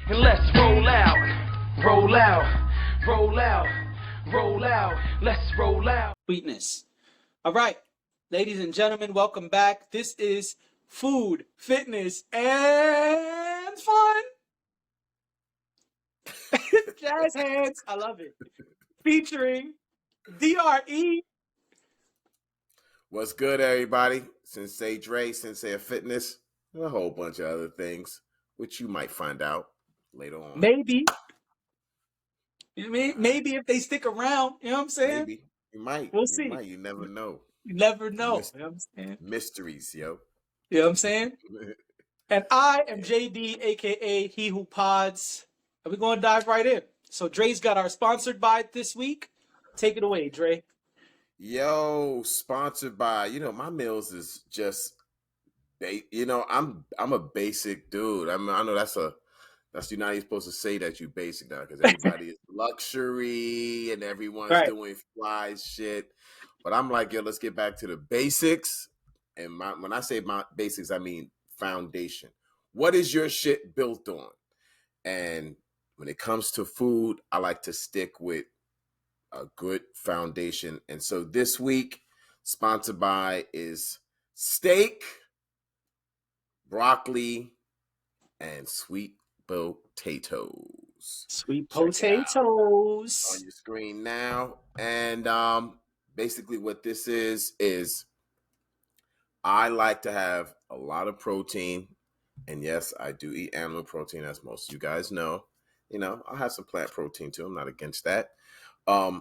and let's roll out, roll out, roll out, roll out, let's roll out. Sweetness. All right, ladies and gentlemen, welcome back. This is Food, Fitness, and Fun. Jazz hands, I love it. Featuring DRE. What's good, everybody? Sensei Dre, Sensei of Fitness, and a whole bunch of other things, which you might find out later on. Maybe. Maybe if they stick around, you know what I'm saying? Maybe. You might. We'll You see. might. You never know. You never know. You know what I'm saying? Mysteries, yo. You know what I'm saying? And I am JD, aka He Who Pods. And we're going to dive right in. So Dre's got our sponsored by this week. Take it away, Dre. Yo, sponsored by, my meals is just, I'm a basic dude. I know you're not even supposed to say that you basic now because everybody is luxury and everyone's doing fly shit. But I'm like, yo, let's get back to the basics. And when I say my basics, I mean foundation. What is your shit built on? And when it comes to food, I like to stick with a good foundation. And so this week, sponsored by is steak, broccoli, and sweet potatoes. Sweet Check potatoes on your screen now. And basically what this is I like to have a lot of protein. And yes, I do eat animal protein, as most of you guys know. I'll have some plant protein too. I'm not against that. A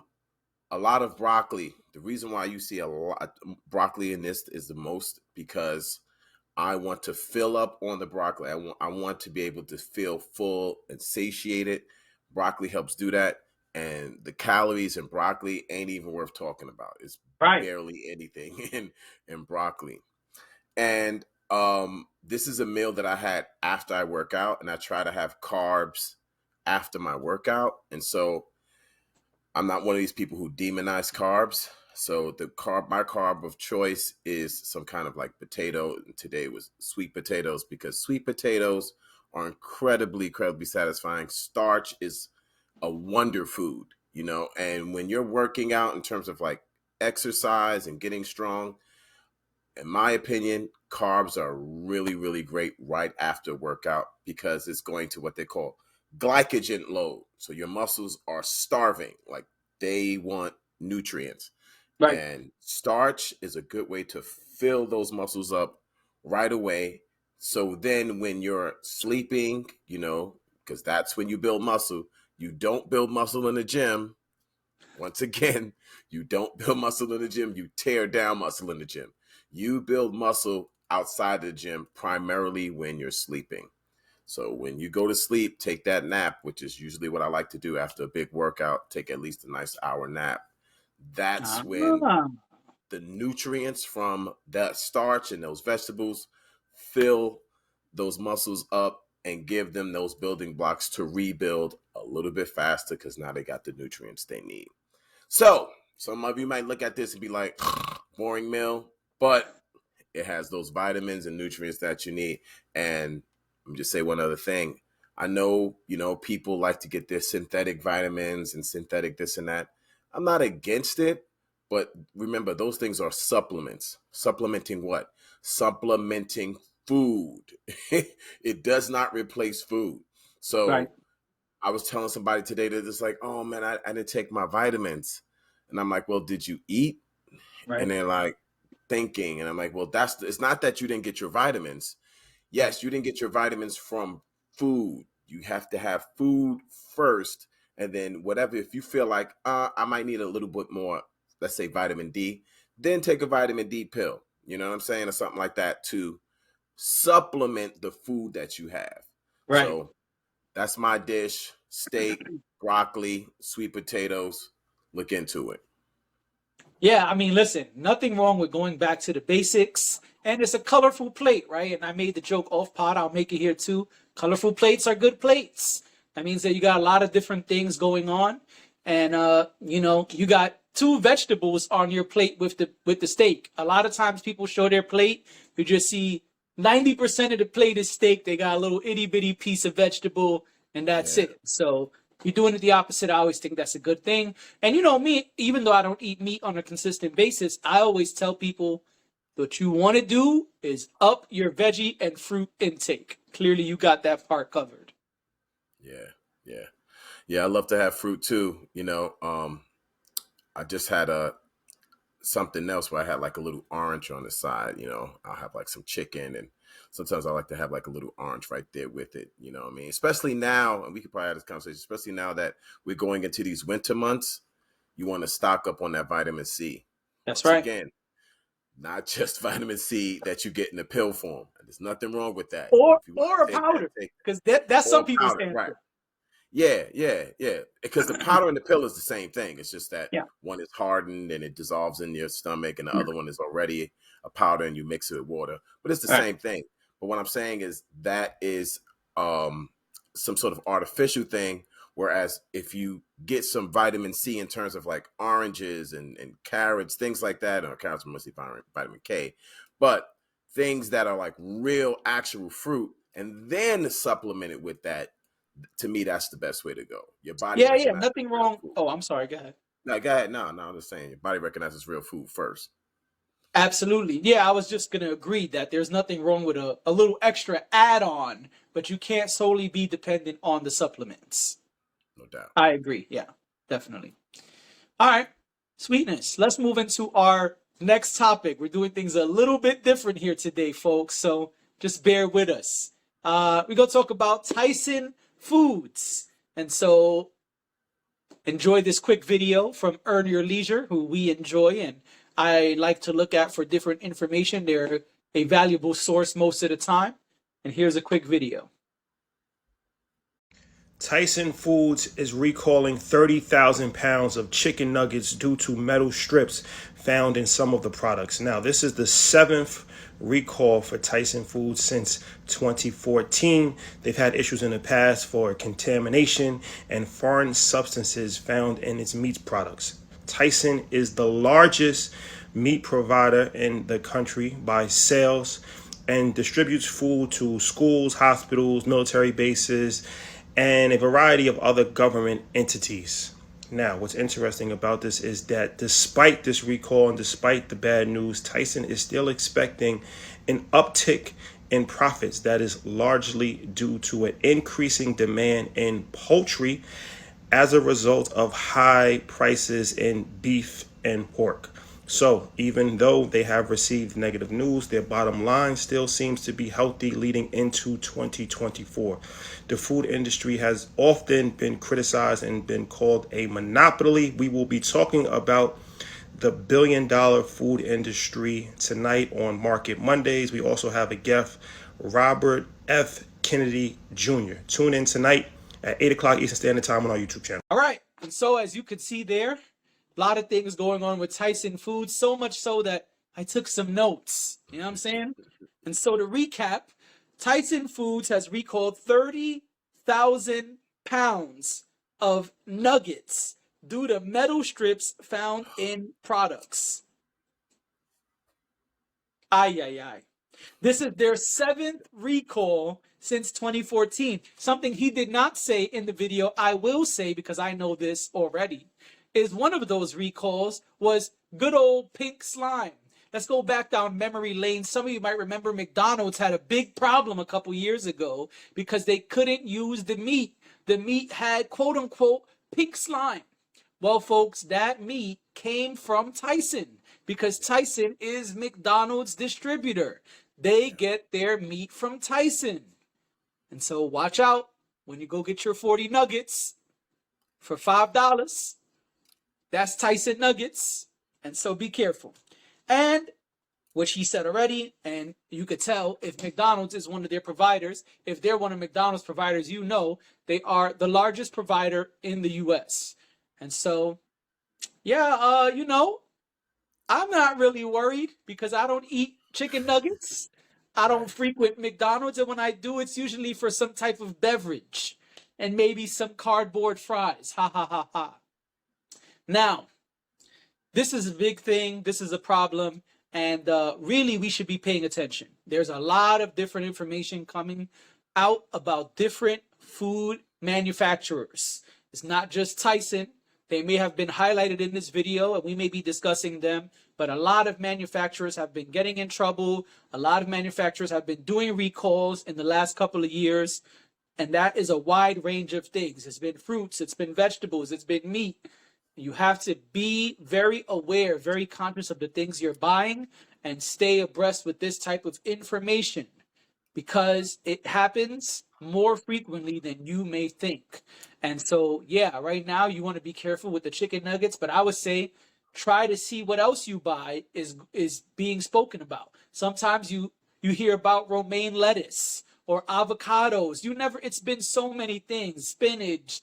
lot of broccoli. The reason why you see a lot of broccoli in this is the most because I want to fill up on the broccoli. I want to be able to feel full and satiated. Broccoli helps do that. And the calories in broccoli ain't even worth talking about. It's barely anything in broccoli. And this is a meal that I had after I work out, and I try to have carbs after my workout. And so I'm not one of these people who demonize carbs. So my carb of choice is some kind of like potato. And today was sweet potatoes because sweet potatoes are incredibly, incredibly satisfying. Starch is a wonder food, and when you're working out in terms of like exercise and getting strong, in my opinion, carbs are really, really great right after workout because it's going to what they call glycogen load. So your muscles are starving, like they want nutrients. Right. And starch is a good way to fill those muscles up right away. So then when you're sleeping, because that's when you build muscle, you don't build muscle in the gym. Once again, you don't build muscle in the gym. You tear down muscle in the gym. You build muscle outside the gym primarily when you're sleeping. So when you go to sleep, take that nap, which is usually what I like to do after a big workout, take at least a nice hour nap. That's when the nutrients from that starch and those vegetables fill those muscles up and give them those building blocks to rebuild a little bit faster because now they got the nutrients they need. So some of you might look at this and be like, boring meal, but it has those vitamins and nutrients that you need. And let me just say one other thing. I know, people like to get their synthetic vitamins and synthetic this and that. I'm not against it, but remember, those things are supplements. Supplementing what? Supplementing food. It does not replace food. So I was telling somebody today that it's like, oh man, I didn't take my vitamins. And I'm like, well, did you eat? And they're like thinking. And I'm like, well, it's not that you didn't get your vitamins. Yes, you didn't get your vitamins from food. You have to have food first. And then whatever, if you feel like I might need a little bit more, let's say vitamin D, then take a vitamin D pill, you know what I'm saying? Or something like that to supplement the food that you have. Right. So that's my dish: steak, broccoli, sweet potatoes. Look into it. Yeah, I mean, listen, nothing wrong with going back to the basics. And it's a colorful plate, right? And I made the joke off pod. I'll make it here too. Colorful plates are good plates. That means that you got a lot of different things going on. And, you got two vegetables on your plate with the steak. A lot of times people show their plate. You just see 90% of the plate is steak. They got a little itty bitty piece of vegetable and that's Yeah. it. So you're doing it the opposite. I always think that's a good thing. And me, even though I don't eat meat on a consistent basis, I always tell people what you want to do is up your veggie and fruit intake. Clearly, you got that part covered. Yeah. Yeah. Yeah. I love to have fruit too. I just had something else where I had like a little orange on the side. I'll have like some chicken, and sometimes I like to have like a little orange right there with it. You know what I mean? Especially now, and we could probably have this conversation, especially now that we're going into these winter months, you want to stock up on that vitamin C. That's Once right. again, not just vitamin C that you get in the pill form. There's nothing wrong with that. Or If you want or a to take that, powder, take because that's or some people's powder, right? answer. Yeah. Because the powder and the pill is the same thing. It's just that Yeah. one is hardened and it dissolves in your stomach, and the Yeah. other one is already a powder and you mix it with water. But it's the All right. same thing. But what I'm saying is that is some sort of artificial thing. Whereas if you get some vitamin C in terms of like oranges and carrots, things like that, or carrots are mostly vitamin K, but things that are like real actual fruit, and then supplement it with that, to me, that's the best way to go. Your body Yeah. recognizes Nothing real wrong. food. Oh, I'm sorry. Go ahead. No, go ahead. No, I'm just saying your body recognizes real food first. Absolutely. Yeah, I was just going to agree that there's nothing wrong with a little extra add on, but you can't solely be dependent on the supplements. No doubt. I agree. Yeah, definitely. All right. Sweetness. Let's move into our next topic. We're doing things a little bit different here today, folks. So just bear with us. We're going to talk about Tyson Foods. And so enjoy this quick video from Earn Your Leisure, who we enjoy and I like to look at for different information. They're a valuable source most of the time. And here's a quick video. Tyson Foods is recalling 30,000 pounds of chicken nuggets due to metal strips found in some of the products. Now, this is the 7th recall for Tyson Foods since 2014. They've had issues in the past for contamination and foreign substances found in its meat products. Tyson is the largest meat provider in the country by sales and distributes food to schools, hospitals, military bases, and a variety of other government entities. Now, what's interesting about this is that despite this recall and despite the bad news, Tyson is still expecting an uptick in profits that is largely due to an increasing demand in poultry as a result of high prices in beef and pork. So even though they have received negative news, their bottom line still seems to be healthy leading into 2024. The food industry has often been criticized and been called a monopoly. We will be talking about the billion-dollar food industry tonight on Market Mondays. We also have a guest, Robert F. Kennedy Jr. Tune in tonight at 8 o'clock Eastern Standard Time on our YouTube channel. All right. And so as you can see there, a lot of things going on with Tyson Foods, so much so that I took some notes. You know what I'm saying? And so to recap, Tyson Foods has recalled 30,000 pounds of nuggets due to metal strips found in products. Ay. This is their 7th recall since 2014. Something he did not say in the video, I will say because I know this already, is one of those recalls was good old pink slime. Let's go back down memory lane. Some of you might remember McDonald's had a big problem a couple years ago because they couldn't use the meat. The meat had quote unquote pink slime. Well, folks, that meat came from Tyson because Tyson is McDonald's distributor. They get their meat from Tyson. And so watch out when you go get your 40 nuggets for $5. That's Tyson nuggets. And so be careful. And which he said already, and you could tell if McDonald's is one of their providers, if they're one of McDonald's providers, you know they are the largest provider in the U.S. And so, yeah, I'm not really worried because I don't eat chicken nuggets. I don't frequent McDonald's, and when I do, it's usually for some type of beverage and maybe some cardboard fries. Ha ha ha ha. Now, this is a big thing. This is a problem. And really, we should be paying attention. There's a lot of different information coming out about different food manufacturers. It's not just Tyson. They may have been highlighted in this video and we may be discussing them, but a lot of manufacturers have been getting in trouble. A lot of manufacturers have been doing recalls in the last couple of years. And that is a wide range of things. It's been fruits, it's been vegetables, it's been meat. You have to be very aware, very conscious of the things you're buying and stay abreast with this type of information because it happens more frequently than you may think. And so, yeah, right now you want to be careful with the chicken nuggets, but I would say try to see what else you buy is being spoken about. Sometimes you hear about romaine lettuce or avocados. You never it's been so many things, spinach,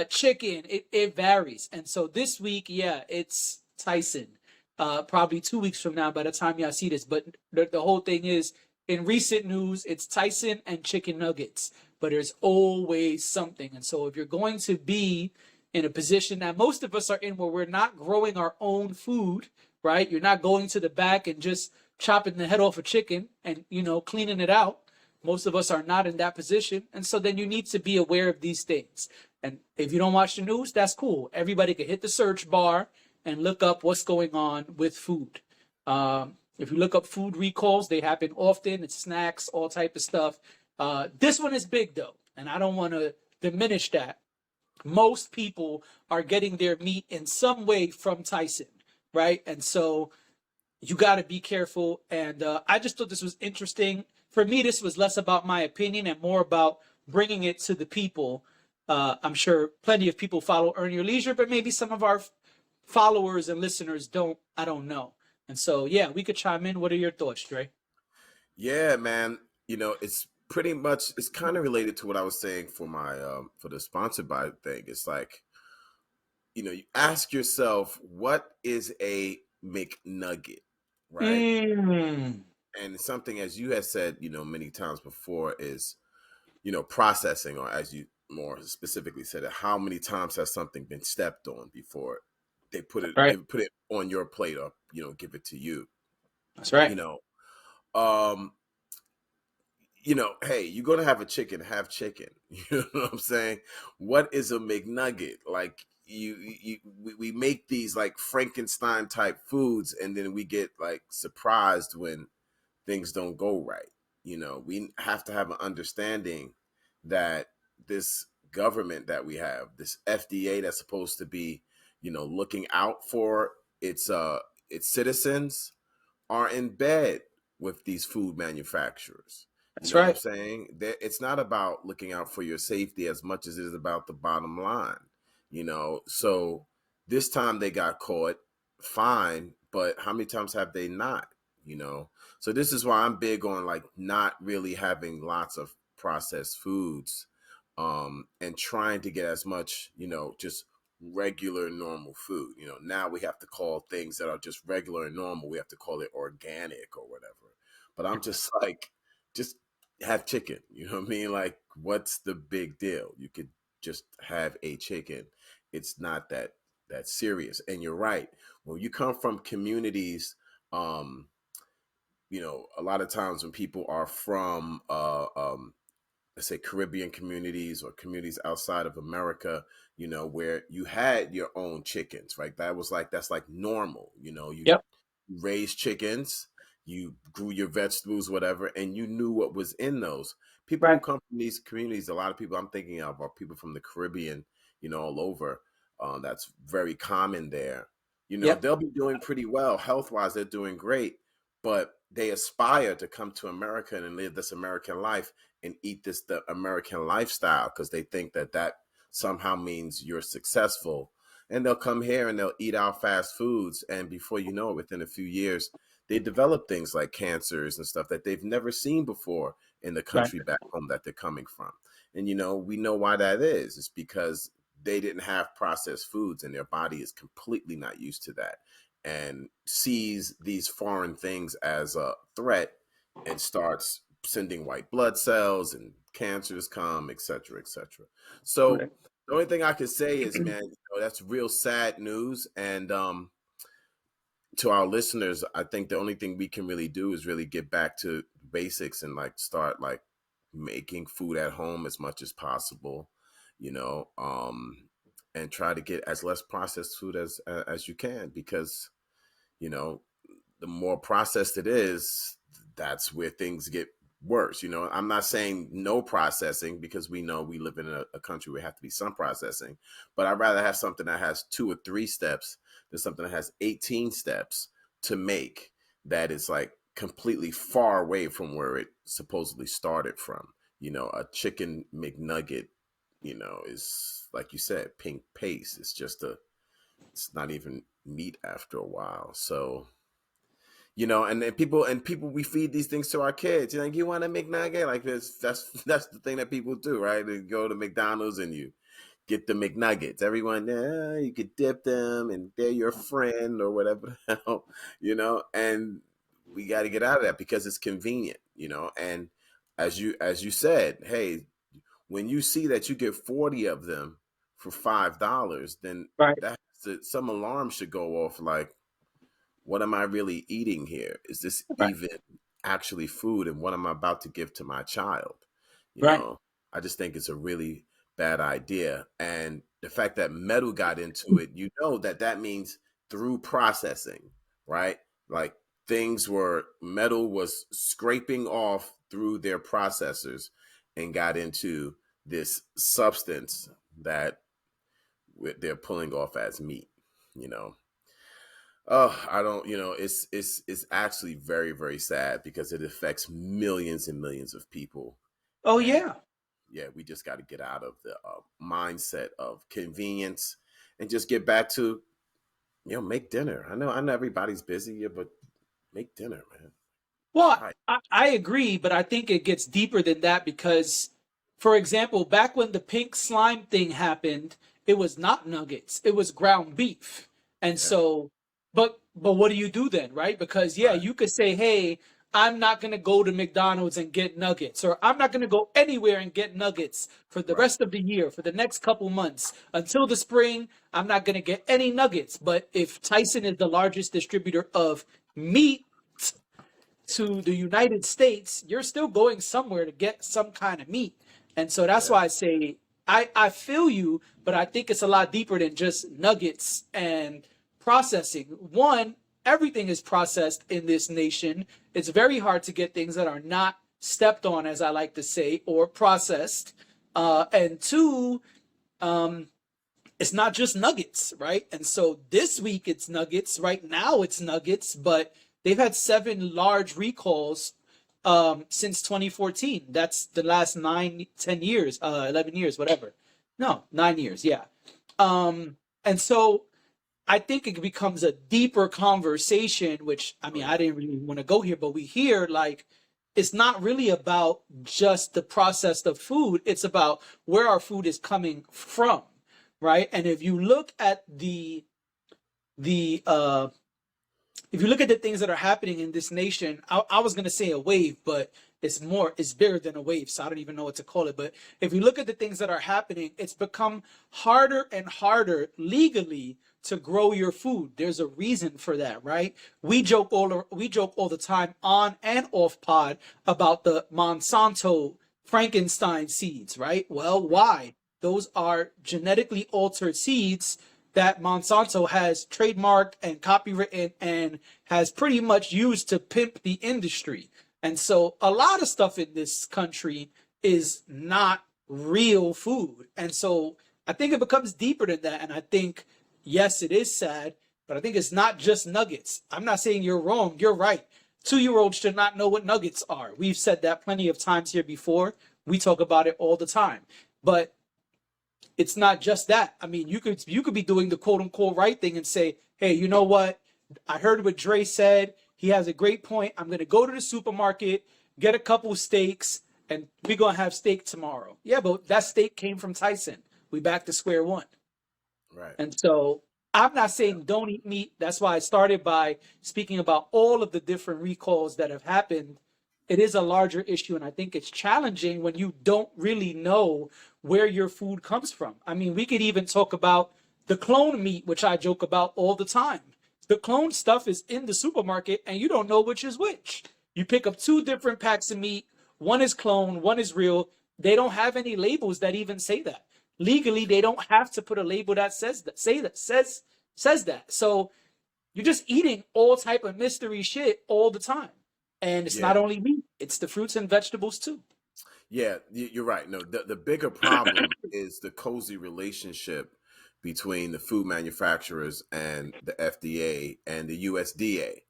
chicken, it varies. And so this week, yeah, it's Tyson. Probably 2 weeks from now by the time y'all see this. But the whole thing is in recent news, it's Tyson and chicken nuggets. But there's always something. And so if you're going to be in a position that most of us are in where we're not growing our own food, right? You're not going to the back and just chopping the head off a chicken and, cleaning it out. Most of us are not in that position. And so then you need to be aware of these things. And if you don't watch the news, that's cool. Everybody can hit the search bar and look up what's going on with food. If you look up food recalls, they happen often. It's snacks, all type of stuff. This one is big though, and I don't want to diminish that. Most people are getting their meat in some way from Tyson, right? And so you got to be careful. And I just thought this was interesting. For me, this was less about my opinion and more about bringing it to the people. I'm sure plenty of people follow Earn Your Leisure, but maybe some of our followers and listeners don't. I don't know. And so, yeah, we could chime in. What are your thoughts, Dre? Yeah, man. It's pretty much it's kind of related to what I was saying for my for the sponsored by thing. It's like, you ask yourself, what is a McNugget, right? Mm, And something as you have said, many times before is, processing, or as you more specifically said it, how many times has something been stepped on before they right. put it on your plate or, give it to you, That's you right. know. Um, hey, you're gonna have a chicken, have chicken. You know what I'm saying? What is a McNugget? Like we make these like Frankenstein type foods, and then we get like surprised when things don't go right. We have to have an understanding that this government that we have, this FDA that's supposed to be, looking out for its citizens, are in bed with these food manufacturers. You That's know what I'm right. saying? It's not about looking out for your safety as much as it is about the bottom line. So this time they got caught, fine, but how many times have they not? So this is why I'm big on like not really having lots of processed foods, and trying to get as much, just regular normal food. Now we have to call things that are just regular and normal, we have to call it organic or whatever. But I'm just like, just have chicken. You know what I mean? Like, what's the big deal? You could just have a chicken. It's not that serious. And you're right. When you come from communities, um, a lot of times when people are from let's say Caribbean communities or communities outside of America, where you had your own chickens, right? That's like normal. You Yep. raised chickens, you grew your vegetables, whatever, and you knew what was in those. People who Right. come from these communities, a lot of people I'm thinking of are people from the Caribbean, all over. That's very common there. Yep. They'll be doing pretty well health wise. They're doing great, but they aspire to come to America and live this American life and eat the American lifestyle because they think that somehow means you're successful. And they'll come here and they'll eat our fast foods, and before you know it, within a few years, they develop things like cancers and stuff that they've never seen before in the Right. country back home that they're coming from. And we know why that is. It's because they didn't have processed foods, and their body is completely not used to that, and sees these foreign things as a threat and starts sending white blood cells, and cancers come, et cetera, et cetera. So Right. the only thing I could say is, man, that's real sad news. And to our listeners, I think the only thing we can really do is really get back to basics and like start like making food at home as much as possible, you know, and try to get as less processed food as you can, because, you know, the more processed it is, that's where things get worse. You know, I'm not saying no processing, because we know we live in a country where there have to be some processing, but I'd rather have something that has 2 or 3 steps than something that has 18 steps to make, that is like completely far away from where it supposedly started from. You know, a chicken McNugget, you know, is, like you said, pink paste. It's not even meat after a while. So, you know, and people, we feed these things to our kids. You know, you want a McNugget, like this. That's the thing that people do, right? They go to McDonald's and you get the McNuggets. Everyone, you could dip them, and they're your friend or whatever the hell, you know. And we got to get out of that because it's convenient, you know. And as you said, hey, when you see that you get 40 of them for $5, then Right. some alarm should go off, like, what am I really eating here? Is this Right. even actually food? And what am I about to give to my child? You Right. know, I just think it's a really bad idea. And the fact that metal got into it, you know, that means through processing, right? Like, metal was scraping off through their processors and got into this substance that they're pulling off as meat, you know. Oh, I don't, you know, it's actually very, very sad, because it affects millions and millions of people. Oh And yeah. yeah, we just got to get out of the mindset of convenience and just get back to, you know, make dinner. I know everybody's busy, yeah, but make dinner, man. Well, Try it. I agree, but I think it gets deeper than that because, for example, back when the pink slime thing happened, it was not nuggets, it was ground beef. And Yeah, so, but what do you do then, right? Because yeah, right, you could say, hey, I'm not going to go to McDonald's and get nuggets, or I'm not going to go anywhere and get nuggets for the right, rest of the year, for the next couple months until the spring. I'm not going to get any nuggets. But if Tyson is the largest distributor of meat to the United States, you're still going somewhere to get some kind of meat. And so that's yeah, why I say I feel you, but I think it's a lot deeper than just nuggets and processing. One, everything is processed in this nation. It's very hard to get things that are not stepped on, as I like to say, or processed. And two, it's not just nuggets, right? And so this week it's nuggets. Right now it's nuggets, but they've had 7 large recalls since 2014. That's the last 9, 10 years, 11 years, whatever. No, 9 years, yeah. And so I think it becomes a deeper conversation, which I oh mean, I yeah, didn't really want to go here, but we hear like it's not really about just the process of food, it's about where our food is coming from, right? And the if you look at the things that are happening in this nation, I was gonna say a wave, but it's bigger than a wave, so I don't even know what to call it. But if you look at the things that are happening, it's become harder and harder legally to grow your food. There's a reason for that, right? We joke all the time on and off pod about the Monsanto Frankenstein seeds, right? Well, why? Those are genetically altered seeds that Monsanto has trademarked and copywritten and has pretty much used to pimp the industry. And so a lot of stuff in this country is not real food. And so I think it becomes deeper than that. And I think, yes, it is sad, but I think it's not just nuggets. I'm not saying you're wrong. You're right. 2-year-olds should not know what nuggets are. We've said that plenty of times here before. We talk about it all the time. But it's not just that. I mean, you could be doing the quote unquote right thing and say, hey, you know what? I heard what Dre said. He has a great point. I'm gonna go to the supermarket, get a couple steaks, and we're gonna have steak tomorrow. Yeah, but that steak came from Tyson. We back to square one. right, And so I'm not saying don't eat meat. That's why I started by speaking about all of the different recalls that have happened. It is a larger issue, and I think it's challenging when you don't really know where your food comes from. I mean, we could even talk about the clone meat, which I joke about all the time. The clone stuff is in the supermarket, and you don't know which is which. You pick up 2 different packs of meat, One is cloned, one is real. They don't have any labels that even say that. Legally, they don't have to put a label that says that says that. So you're just eating all type of mystery shit all the time. And it's not Yeah. only meat, it's the fruits and vegetables too. Yeah, you're right. No, the bigger problem is the cozy relationship between the food manufacturers and the FDA and the USDA,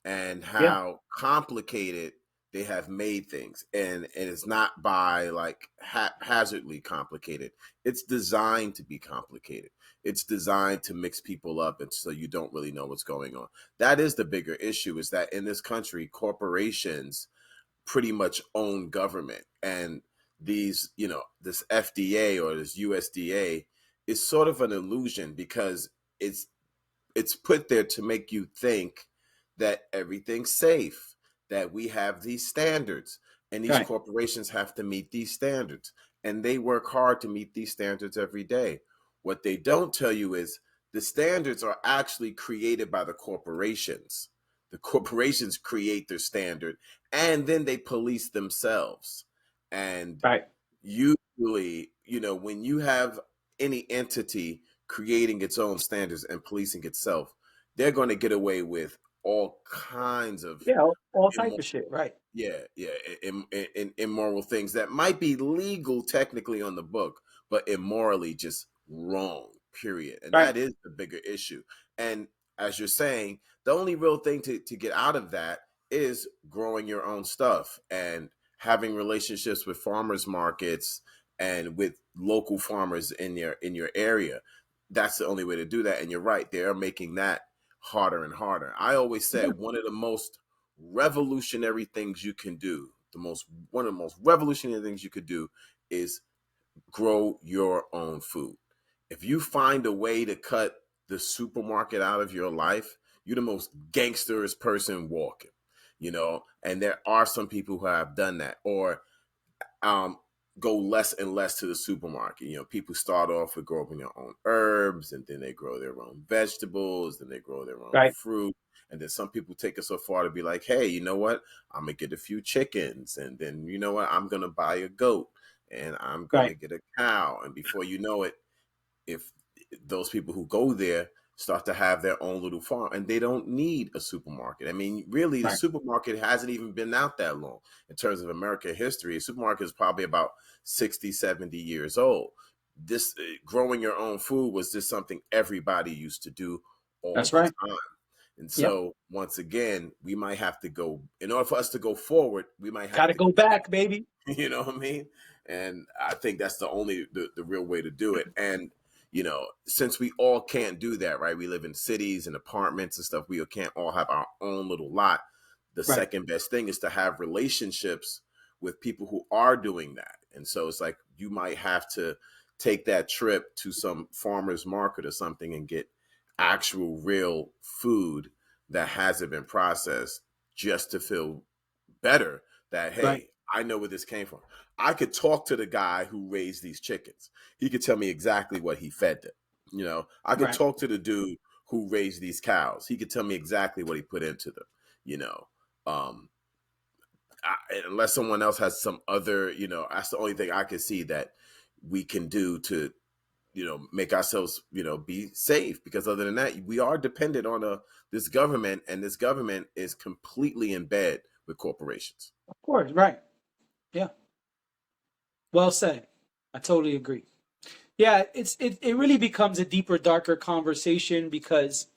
and Yeah. how complicated they have made things. And it's not by like haphazardly complicated. It's designed to be complicated. It's designed to mix people up, and so you don't really know what's going on. That is the bigger issue. Is that in this country, corporations pretty much own government, and these, this FDA or this USDA is sort of an illusion, because it's it's put there to make you think that everything's safe, that we have these standards, and these Right. corporations have to meet these standards, and they work hard to meet these standards every day. What they don't tell you is the standards are actually created by the corporations. The corporations create their standard, and then they police themselves. And Right. usually, when you have any entity creating its own standards and policing itself, they're going to get away with all kinds of Yeah. All type immoral, of shit. Right. yeah, immoral things that might be legal technically on the book, but immorally just wrong. Period. And Right. that is the bigger issue. And as you're saying, the only real thing to get out of that is growing your own stuff and having relationships with farmers markets and with local farmers in your area. That's the only way to do that. And you're right, they are making that harder and harder. I always Yeah. said one of the most revolutionary things you can do, one of the most revolutionary things you could do, is grow your own food. If you find a way to cut the supermarket out of your life, you're the most gangsterest person walking. And there are some people who have done that, or um, go less and less to the supermarket. People start off with growing their own herbs, and then they grow their own vegetables, then they grow their own Right. fruit. And then some people take it so far to be like, hey, you know what? I'm going to get a few chickens. And then, you know what? I'm going to buy a goat, and I'm going to Right. get a cow. And before you know it, if those people who go there start to have their own little farm, and they don't need a supermarket. I mean, really, the Right. supermarket hasn't even been out that long in terms of American history. A supermarket is probably about 60, 70 years old. This growing your own food was just something everybody used to do all That's the right. time. And Yep. so once again, we might have to go, in order for us to go forward, we might Got have to to go go back. back, baby. You know what I mean? And I think that's the real way to do it. And since we all can't do that, right? We live in cities and apartments and stuff. We can't all have our own little lot. The Right. second best thing is to have relationships with people who are doing that. And so it's like you might have to take that trip to some farmer's market or something and get actual real food that hasn't been processed, just to feel better that, Right. hey, I know where this came from. I could talk to the guy who raised these chickens. He could tell me exactly what he fed them. I could Right. talk to the dude who raised these cows. He could tell me exactly what he put into them. You know, um, unless someone else has some other, that's the only thing I can see that we can do to, make ourselves, be safe. Because other than that, we are dependent on this government, and this government is completely in bed with corporations. Of course. Right. Yeah. Well said. I totally agree. Yeah, it really becomes a deeper, darker conversation because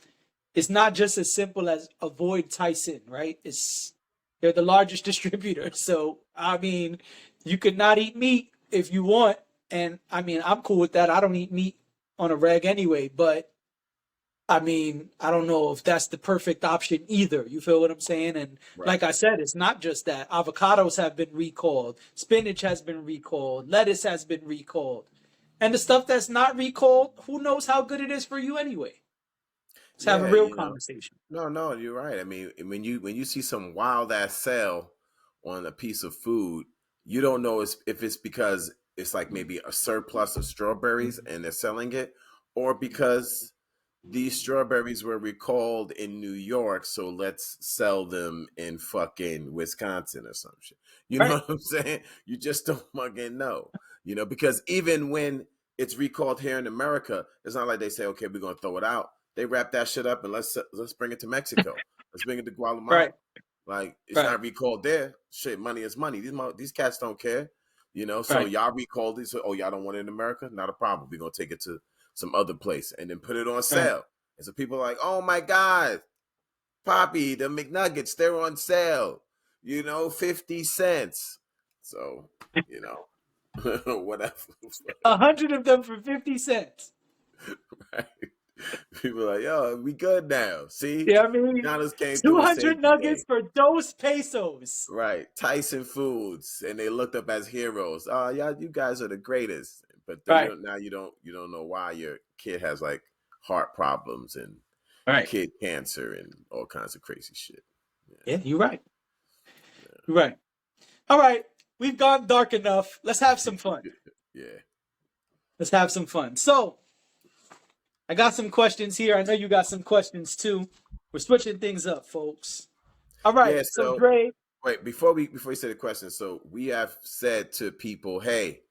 it's not just as simple as avoid Tyson, right? It's they're the largest distributor. So I mean, you could not eat meat if you want. And I mean, I'm cool with that. I don't eat meat on a reg anyway, but I mean, I don't know if that's the perfect option either. You feel what I'm saying? And Right. like I said, it's not just that. Avocados have been recalled, spinach has been recalled, lettuce has been recalled. And the stuff that's not recalled, who knows how good it is for you anyway? Let's have a Yeah, real conversation. no, you're right. I mean, when you see some wild ass sale on a piece of food, you don't know if it's because it's like maybe a surplus of strawberries and they're selling it, or because these strawberries were recalled in New York, so let's sell them in fucking Wisconsin or some shit. You know Right. what I'm saying? You just don't fucking know. Because even when it's recalled here in America, it's not like they say, okay, we're gonna throw it out. They wrap that shit up and let's bring it to Mexico. Let's bring it to Right. Guatemala. Like it's Right. not recalled there. Shit, money is money. These cats don't care. So Right. y'all recalled it. So, oh, y'all don't want it in America? Not a problem. We're gonna take it to some other place and then put it on Right. sale. And so people are like, oh my God, Poppy, the McNuggets, they're on sale, 50 cents. So, whatever. 100 of them for 50 cents. Right? People are like, yo, we good now. See? Yeah, I mean, McDonald's came through and 200 saved the day. nuggets for those pesos. Right. Tyson Foods. And they looked up as heroes. Oh, yeah, you guys are the greatest. But Right. you don't know why your kid has like heart problems and Right. kid cancer and all kinds of crazy shit. Yeah, you're right. You're right. All right. We've gone dark enough. Let's have some fun. Yeah. Let's have some fun. So, I got some questions here. I know you got some questions too. We're switching things up, folks. All right. Yeah. So, So Dre, wait, before you say the question, so we have said to people, hey,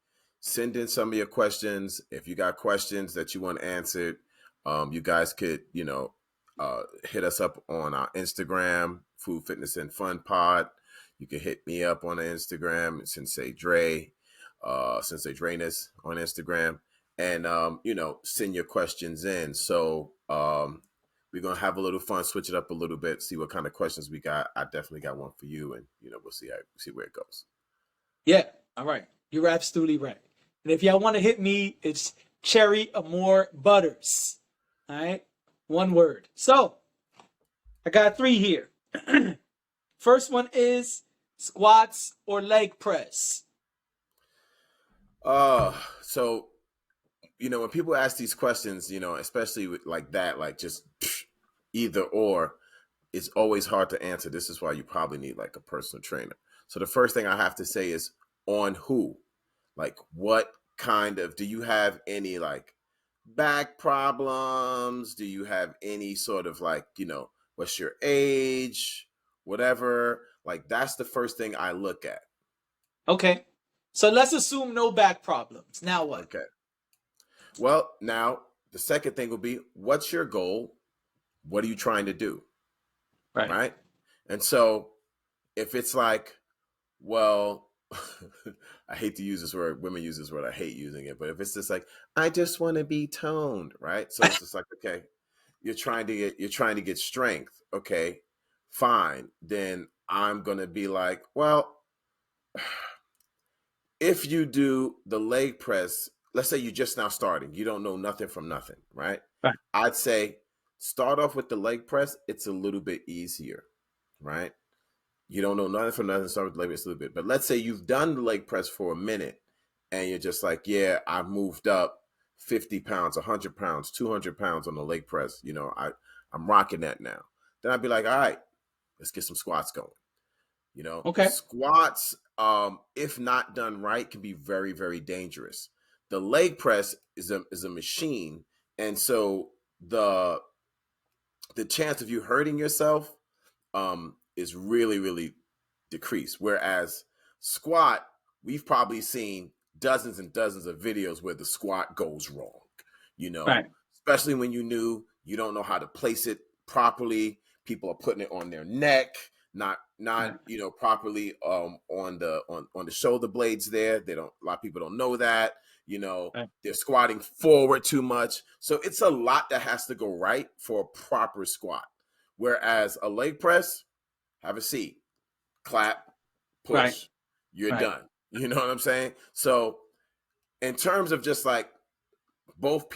send in some of your questions. If you got questions that you want answered, you guys could, hit us up on our Instagram, Food Fitness and Fun Pod. You can hit me up on the Instagram, Sensei Dre, Sensei Dreness on Instagram, and send your questions in. So we're gonna have a little fun, switch it up a little bit, see what kind of questions we got. I definitely got one for you, and we'll see where it goes. yeah. All right. You're absolutely right. And if y'all want to hit me, it's Cherry Amore Butters. All right. One word. So, I got 3 here. First one is squats or leg press. So when people ask these questions, especially with like that, like just either or, it's always hard to answer. This is why you probably need like a personal trainer. So the first thing I have to say is on who, like what kind of, do you have any like back problems? Do you have any sort of like, what's your age, whatever? Like that's the first thing I look at. Okay. So let's assume no back problems. Now what? Okay. Well, now the second thing will be, what's your goal? What are you trying to do? Right. Right. And so if it's like, well, I hate to use this word. Women use this word. I hate using it. But if it's just like, I just want to be toned, right? So it's just like, okay, you're trying to get strength. Okay, fine. Then I'm gonna be like, well, if you do the leg press, let's say you're just now starting, you don't know nothing from nothing, right? Right. I'd say start off with the leg press. It's a little bit easier, right? You don't know nothing from nothing, start with the leg press a little bit. But let's say you've done the leg press for a minute and you're just like, yeah, I've moved up 50 pounds, 100 pounds, 200 pounds on the leg press. I'm rocking that now. Then I'd be like, all right, let's get some squats going. Okay. Squats, if not done right, can be very, very dangerous. The leg press is a machine, and so the chance of you hurting yourself is really, really decreased. Whereas squat, we've probably seen dozens and dozens of videos where the squat goes wrong. Right. Especially when you don't know how to place it properly. People are putting it on their neck, not Right. properly on the shoulder blades there. A lot of people don't know that. Right. They're squatting forward too much. So it's a lot that has to go right for a proper squat. Whereas a leg press, have a seat, clap, Right. push, you're Right. done. You know what I'm saying? So in terms of just like both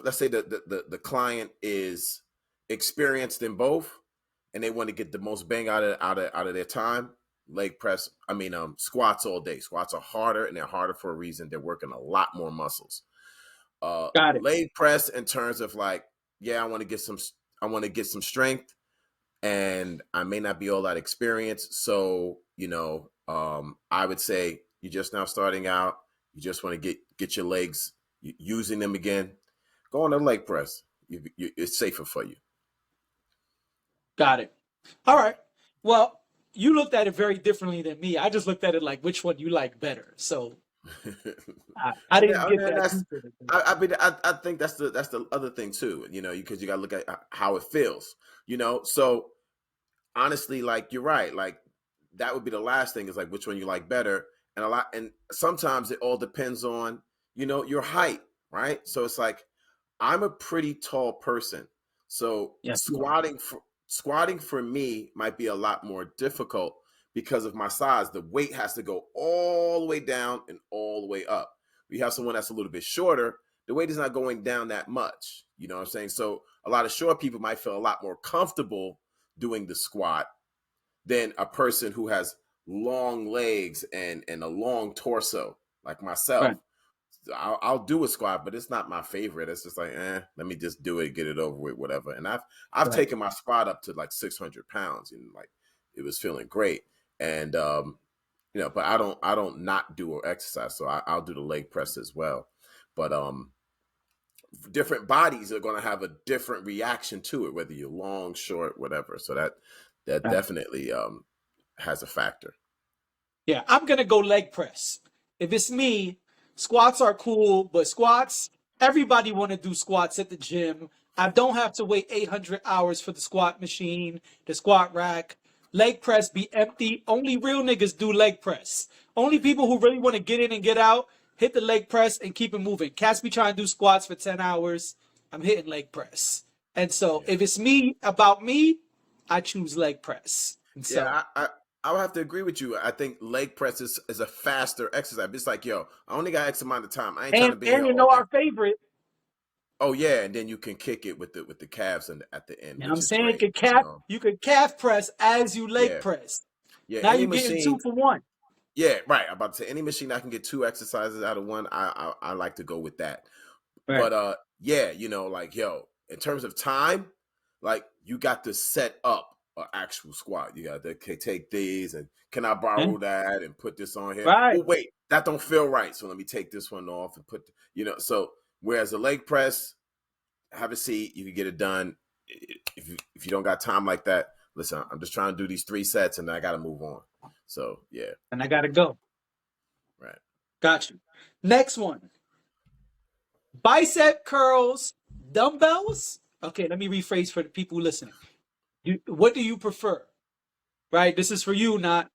let's say the client is experienced in both and they want to get the most bang out of their time, leg press, squats all day. Squats are harder and they're harder for a reason. They're working a lot more muscles. Got it. Leg press in terms of like, yeah, I want to get some strength and I may not be all that experienced. So, I would say you're just now starting out. You just want to get your legs using them again. Go on a leg press. it's safer for you. Got it. All right. Well, you looked at it very differently than me. I just looked at it like which one you like better. So I didn't get And that that's deep in it. I mean I think that's the other thing too, because you got to look at how it feels, so honestly, like you're right, like that would be the last thing is like which one you like better. And sometimes it all depends on your height, right? So it's like I'm a pretty tall person, so Yes, you are. squatting for me might be a lot more difficult because of my size. The weight has to go all the way down and all the way up. We have someone that's a little bit shorter, the weight is not going down that much. You know what I'm saying? So a lot of short people might feel a lot more comfortable doing the squat than a person who has long legs and a long torso like myself. Right. I'll do a squat, but it's not my favorite. It's just like, let me just do it, get it over with, whatever. And I've Right. taken my squat up to like 600 pounds, and like it was feeling great. And but I don't not do or exercise, so I'll do the leg press as well. But different bodies are going to have a different reaction to it, whether you're long, short, whatever. So that Right. definitely has a factor. Yeah, I'm gonna go leg press. If it's me, squats are cool, but squats, everybody want to do squats at the gym. I don't have to wait 800 hours for the squat machine, the squat rack. Leg press be empty. Only real niggas do leg press. Only people who really want to get in and get out hit the leg press and keep it moving. Cats be trying to do squats for 10 hours. I'm hitting leg press. And so Yeah. if it's me about me, I choose leg press. And so Yeah, I would have to agree with you. I think leg press is a faster exercise. It's like, yo, I only got X amount of time. I ain't trying to be and here you all know day. our favorite. Oh yeah, and then you can kick it with the calves at the end, You know what I'm which is saying? great. You could calf press as you leg Yeah, press. yeah. Now Any you're getting two machine. for one. Yeah, right. I'm about to say any machine I can get two exercises out of one. I like to go with that. Right. But yeah, like yo, in terms of time, like you got to set up an actual squat. You got to take these and can I Okay. borrow that and put this on here? Right. Oh wait, that don't feel right. So let me take this one off and put so whereas the leg press, have a seat, you can get it done. If you don't got time like that, listen, I'm just trying to do these 3 sets and I got to move on. So yeah, And I gotta go. right. Got you. Next one. Bicep curls, dumbbells. Okay, let me rephrase for the people listening. What do you prefer? Right? This is for you, not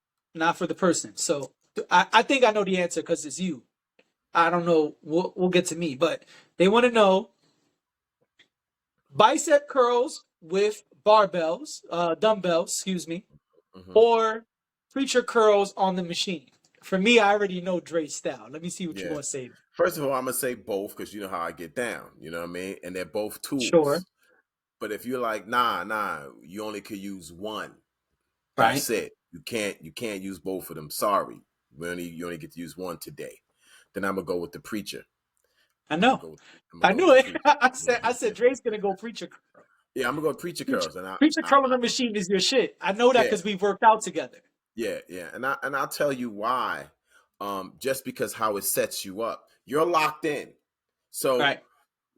for the person. So I think I know the answer because it's you. I don't know. We'll get to me, but they want to know bicep curls with barbells, dumbbells, excuse me, Hmm. or preacher curls on the machine. For me, I already know Dre's style. Let me see what you Yeah. want to say. First of all, I'm gonna say both because you know how I get down. You know what I mean? And they're both Sure. tools. But if you're like, nah, you only could use one. Right. That's it. You can't use both of them. Sorry. You only get to use one today. Then I'm gonna go with the preacher. I I'm gonna know. go with I'm gonna I go with knew the it. preacher. I said Dre's gonna go preacher curl. Yeah, I'm gonna go with preacher Preacher, curls. And preacher curl on the machine is your shit. I know that yeah, because we've worked out together. yeah. And I'll tell you why. Just because how it sets you up. You're locked in. So Right.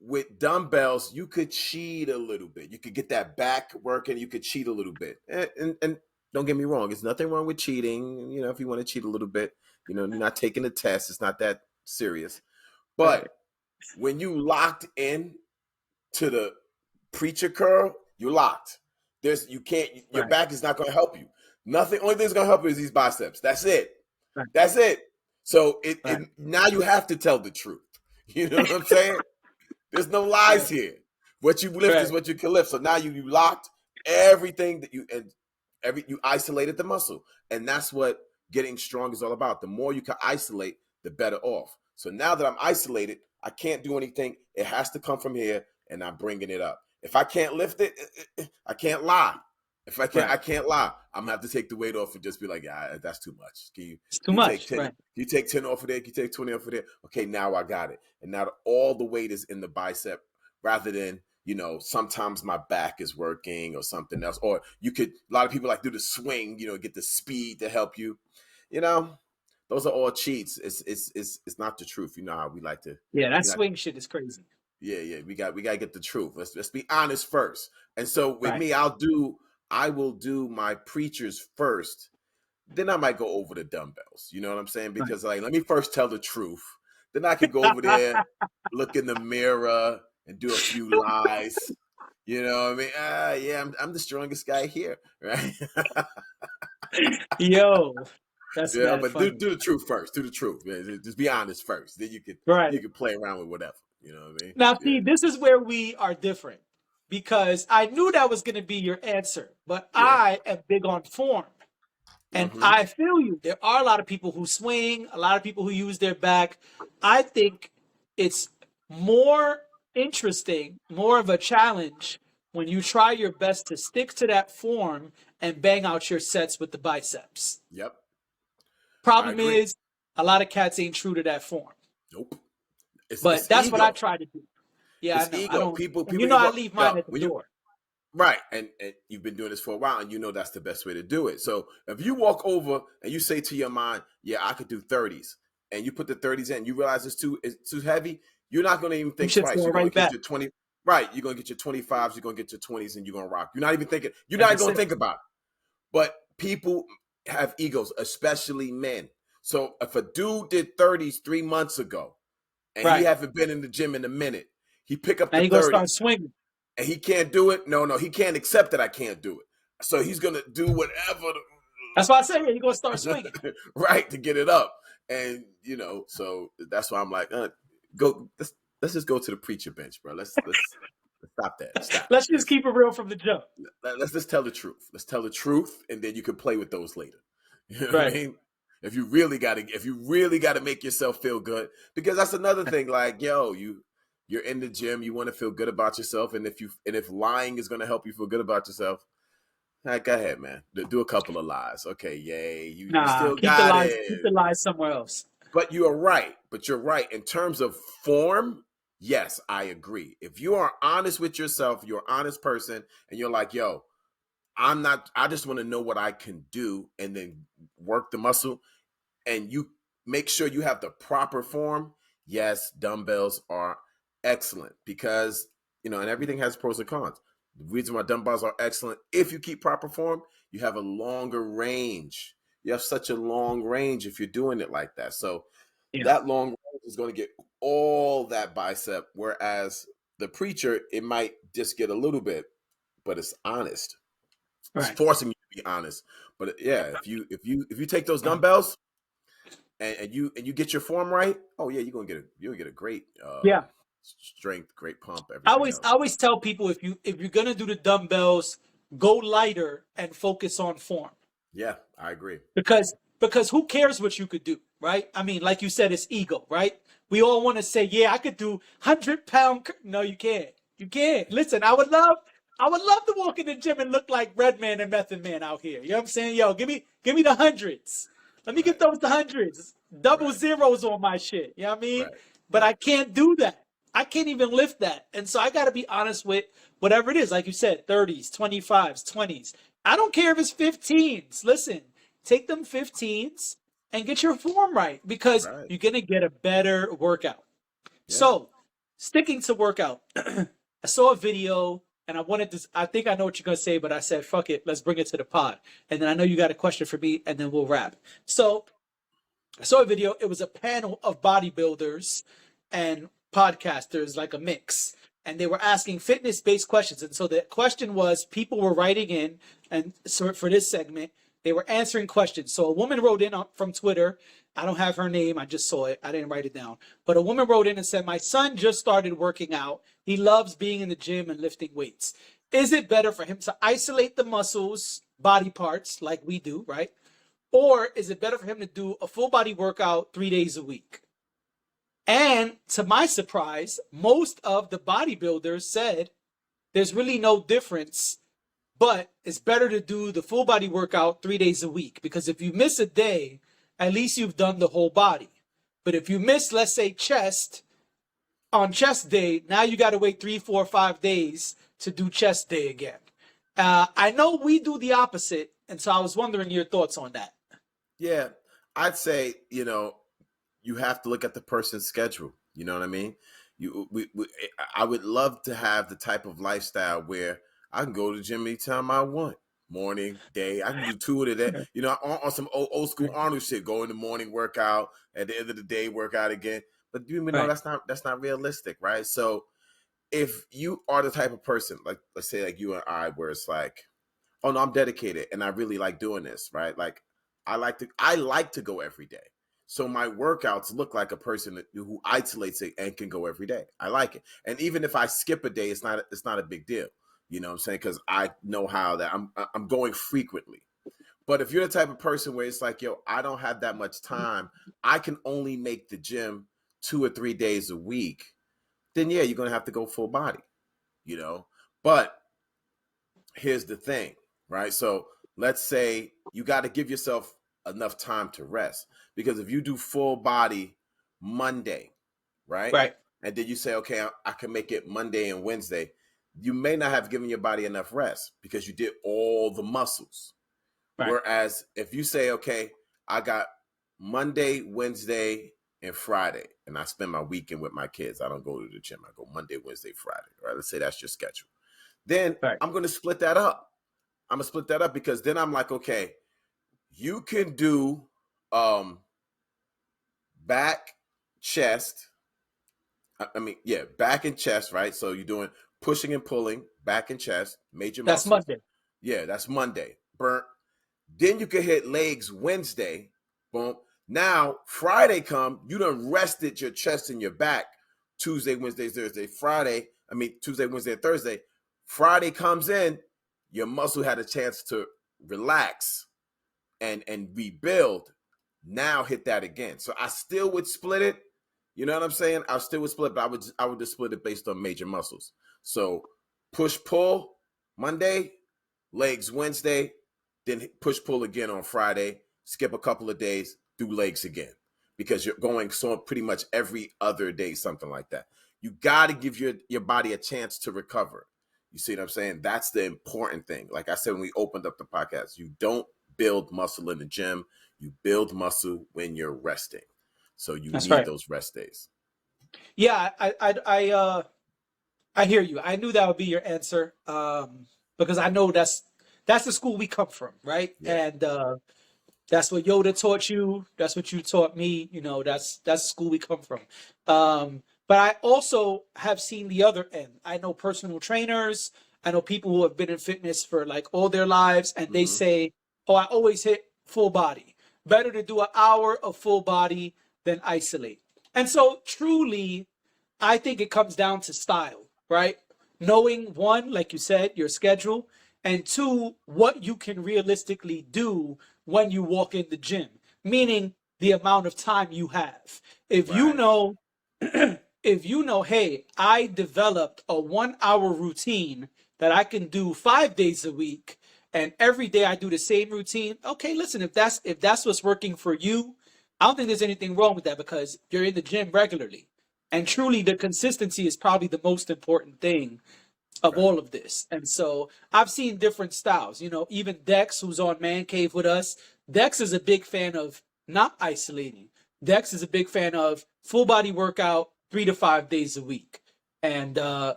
with dumbbells, you could cheat a little bit. You could get that back working. You could cheat a little bit. And don't get me wrong. There's nothing wrong with cheating. If you want to cheat a little bit, you're not taking a test. It's not that serious. Right. But when you locked in to the preacher curl, you're locked. You can't. Your Right. back is not going to help you. Nothing. Only thing that's going to help you is these biceps. That's it. Right. That's it. So it Right. now you have to tell the truth. You know what I'm saying? There's no lies Right. here. What you lift is Right. what you can lift. So now you locked everything that you isolated the muscle. And that's what getting strong is all about. The more you can isolate, the better off. So now that I'm isolated, I can't do anything. It has to come from here and I'm bringing it up. If I can't lift it, I can't lie. If I Right. can't lie. I'm gonna have to take the weight off and just be like, yeah, that's too much. Can It's too you take much. 10? Right. You take 10 off of there, you take 20 off of there. Okay, now I got it. And now all the weight is in the bicep rather than, sometimes my back is working or something else. Or a lot of people like do the swing, get the speed to help you. You know, those are all cheats. It's not the truth. You know how we like to Yeah, that we like swing shit is crazy. Yeah. We gotta get the truth. Let's be honest first. And so with Right. me, I will do my preachers first. Then I might go over the dumbbells. You know what I'm saying? Right. Because like, let me first tell the truth. Then I can go over there, look in the mirror, and do a few lies. You know what I mean? Yeah, I'm the strongest guy here, right? Yo, that's Yeah, mad but do funny. the truth first. Do the truth. Yeah, just be honest first. Then Right. you can play around with whatever. You know what I mean? Now, Yeah, see, this is where we are different because I knew that was going to be your answer, but yeah. I am big on form. And Hmm. I feel you. There are a lot of people who swing, a lot of people who use their back. I think it's more interesting, more of a challenge when you try your best to stick to that form and bang out your sets with the biceps. Yep, I Problem agree. is, a lot of cats ain't true to that form. Nope. But It's that's what I ego. try to do. Yeah, I It's know. I ego. don't, People and you people know, I evolve. leave Yo, mine at the when you door. right, and you've been doing this for a while, and you know that's the best way to do it. So if you walk over and you say to your mind, "Yeah, I could do 30s," and you put the 30s in, you realize it's too heavy. You're not going to even Them think shit's twice. going You're going right to get back. your 20. Right, you're going to get your 25s. You're going to get your 20s, and you're going to rock. You're not even thinking. You're And not that's going to it. think about it. But people have egos, especially men. So if a dude did 30s 3 months ago, and he Right. haven't been in the gym in a minute, he pick up Now the you going to start 30s swinging. and he can't do it. No, he can't accept that I can't do it. So he's gonna do whatever, That's why I say, yeah, you're going to start swinging. right, to get it up. And so that's why I'm like, go. Let's just go to the preacher bench, bro. Let's stop that. Stop. Let's just keep it real from the jump. Let's just tell the truth. Let's tell the truth, and then you can play with those later. You know what I Right. mean? If you really gotta make yourself feel good, because that's another thing. Like, yo, you're in the gym, you want to feel good about yourself, and if lying is gonna help you feel good about yourself, go ahead, man. Do a couple of lies. Okay, yay, you Nah, still got it. keep the lies somewhere else. But you are right. But you're right. In terms of form, yes, I agree. If you are honest with yourself, you're an honest person, and you're like, yo, I just want to know what I can do and then work the muscle, and you make sure you have the proper form. Yes, dumbbells are excellent because, and everything has pros and cons. The reason why dumbbells are excellent, if you keep proper form, you have a longer range. You have such a long range if you're doing it like that. So Yeah. that long range is going to get all that bicep, whereas the preacher, it might just get a little bit, but it's honest. It's Right. forcing you to be honest. But yeah, if you take those dumbbells and you get your form right, oh yeah, you're gonna get a great Yeah. strength, great pump, I everything always I else. always tell people if you're gonna do the dumbbells, go lighter and focus on form. Yeah, I agree. Because who cares what you could do, right? I mean, like you said, it's ego, right? We all want to say, yeah, I could do 100 pound. No, you can't. You can't. Listen, I would love to walk in the gym and look like Redman and Method Man out here. You know what I'm saying? Yo, give me the hundreds. Let me get Right, those the hundreds. Double right, zeros on my shit. You know what I mean? right, But I right. can't do that. I can't even lift that. And so I got to be honest with whatever it is. Like you said, 30s, 25s, 20s. I don't care if it's 15s. Listen, take them 15s and get your form right because Right. you're going to get a better workout. Yeah. So, sticking to workout, I saw a video and I think I know what you're going to say, but I said, fuck it, let's bring it to the pod. And then I know you got a question for me and then we'll wrap. So, I saw a video. It was a panel of bodybuilders and podcasters, like a mix. And they were asking fitness based questions. And so the question was people were writing in, and so for this segment, they were answering questions. So a woman wrote in from Twitter. I don't have her name. I just saw it. I didn't write it down. But a woman wrote in and said, my son just started working out. He loves being in the gym and lifting weights. Is it better for him to isolate the muscles, body parts, like we do, right? Or is it better for him to do a full body workout 3 days a week? And to my surprise, most of the bodybuilders said there's really no difference, but it's better to do the full body workout 3 days a week because if you miss a day, at least you've done the whole body. But if you miss, let's say, chest on chest day, now you got to wait 3, 4, 5 days to do chest day again. I know we do the opposite, and so I was wondering your thoughts on that. Yeah. I'd say, you have to look at the person's schedule. You know what I mean? I would love to have the type of lifestyle where I can go to the gym anytime I want. Morning, day. I can do two of the day. You know, on some old school Arnold shit. Go in the morning, workout. At the end of the day, work out again. But you know Right. that's not realistic, right? So if you are the type of person, like let's say like you and I, where it's like, oh no, I'm dedicated and I really like doing this, right? Like I like to go every day. So my workouts look like a person who isolates it and can go every day. I like it. And even if I skip a day, it's not a big deal. You know what I'm saying? Because I know how that I'm going frequently. But if you're the type of person where it's like, yo, I don't have that much time, I can only make the gym 2 or 3 days a week, then yeah, you're gonna have to go full body, you know. But here's the thing, right? So let's say you got to give yourself enough time to rest, because if you do full body Monday, right, Right. and then you say, okay, I can make it Monday and Wednesday, you may not have given your body enough rest because you did all the muscles. Right. Whereas if you say, okay, I got Monday, Wednesday, and Friday, and I spend my weekend with my kids, I don't go to the gym. I go Monday, Wednesday, Friday, right? Let's say that's your schedule. Then Right. I'm going to split that up. I'm going to split that up because then I'm like, okay, you can do back, chest. I mean, yeah, back and chest, right? So you're doing pushing and pulling, back and chest, major That's muscles. Monday. Yeah, that's Monday. Burnt. Then you can hit legs Wednesday. Boom. Now Friday come, you done rested your chest and your back Tuesday, Wednesday, Thursday, Friday. I mean Tuesday, Wednesday, and Thursday. Friday comes in, your muscle had a chance to relax and rebuild. Now hit that again. So I still would split it. You know what I'm saying? I still would split, but I would just split it based on major muscles. So push pull Monday, legs Wednesday, then push pull again on Friday, skip a couple of days, do legs again. Because you're going so pretty much every other day, something like that. You got to give your body a chance to recover. You see what I'm saying? That's the important thing. Like I said when we opened up the podcast, you don't build muscle in the gym. You build muscle when you're resting. So you That's need right. those rest days. Yeah, I hear you. I knew that would be your answer, because I know that's the school we come from, right? Yeah. And that's what Yoda taught you. That's what you taught me. You know, that's the school we come from. But I also have seen the other end. I know personal trainers. I know people who have been in fitness for like all their lives, and they Mm-hmm. say, "Oh, I always hit full body. Better to do an hour of full body than isolate." And so, truly, I think it comes down to style, right? Knowing one, like you said, your schedule, and two, what you can realistically do when you walk in the gym, meaning the amount of time you have. If you Right. know, if you know, hey, I developed a 1 hour routine that I can do 5 days a week, and every day I do the same routine. Okay, listen, if that's what's working for you, I don't think there's anything wrong with that because you're in the gym regularly. And truly, the consistency is probably the most important thing of Right. all of this. And so I've seen different styles. You know, even Dex, who's on Man Cave with us, Dex is a big fan of not isolating. Dex is a big fan of full body workout 3 to 5 days a week. And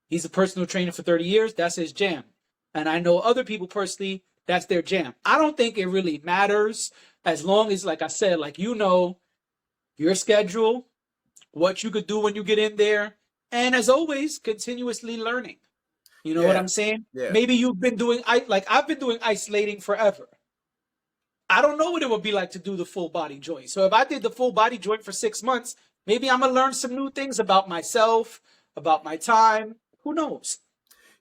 he's a personal trainer for 30 years. That's his jam. And I know other people personally, that's their jam. I don't think it really matters as long as, like I said, like you know, your schedule, what you could do when you get in there, and as always, continuously learning. You know what Yeah. I'm saying? Yeah. Maybe you've been doing like I've been doing isolating forever. I don't know what it would be like to do the full body joint. So if I did the full body joint for 6 months, maybe I'm gonna learn some new things about myself, about my time. Who knows?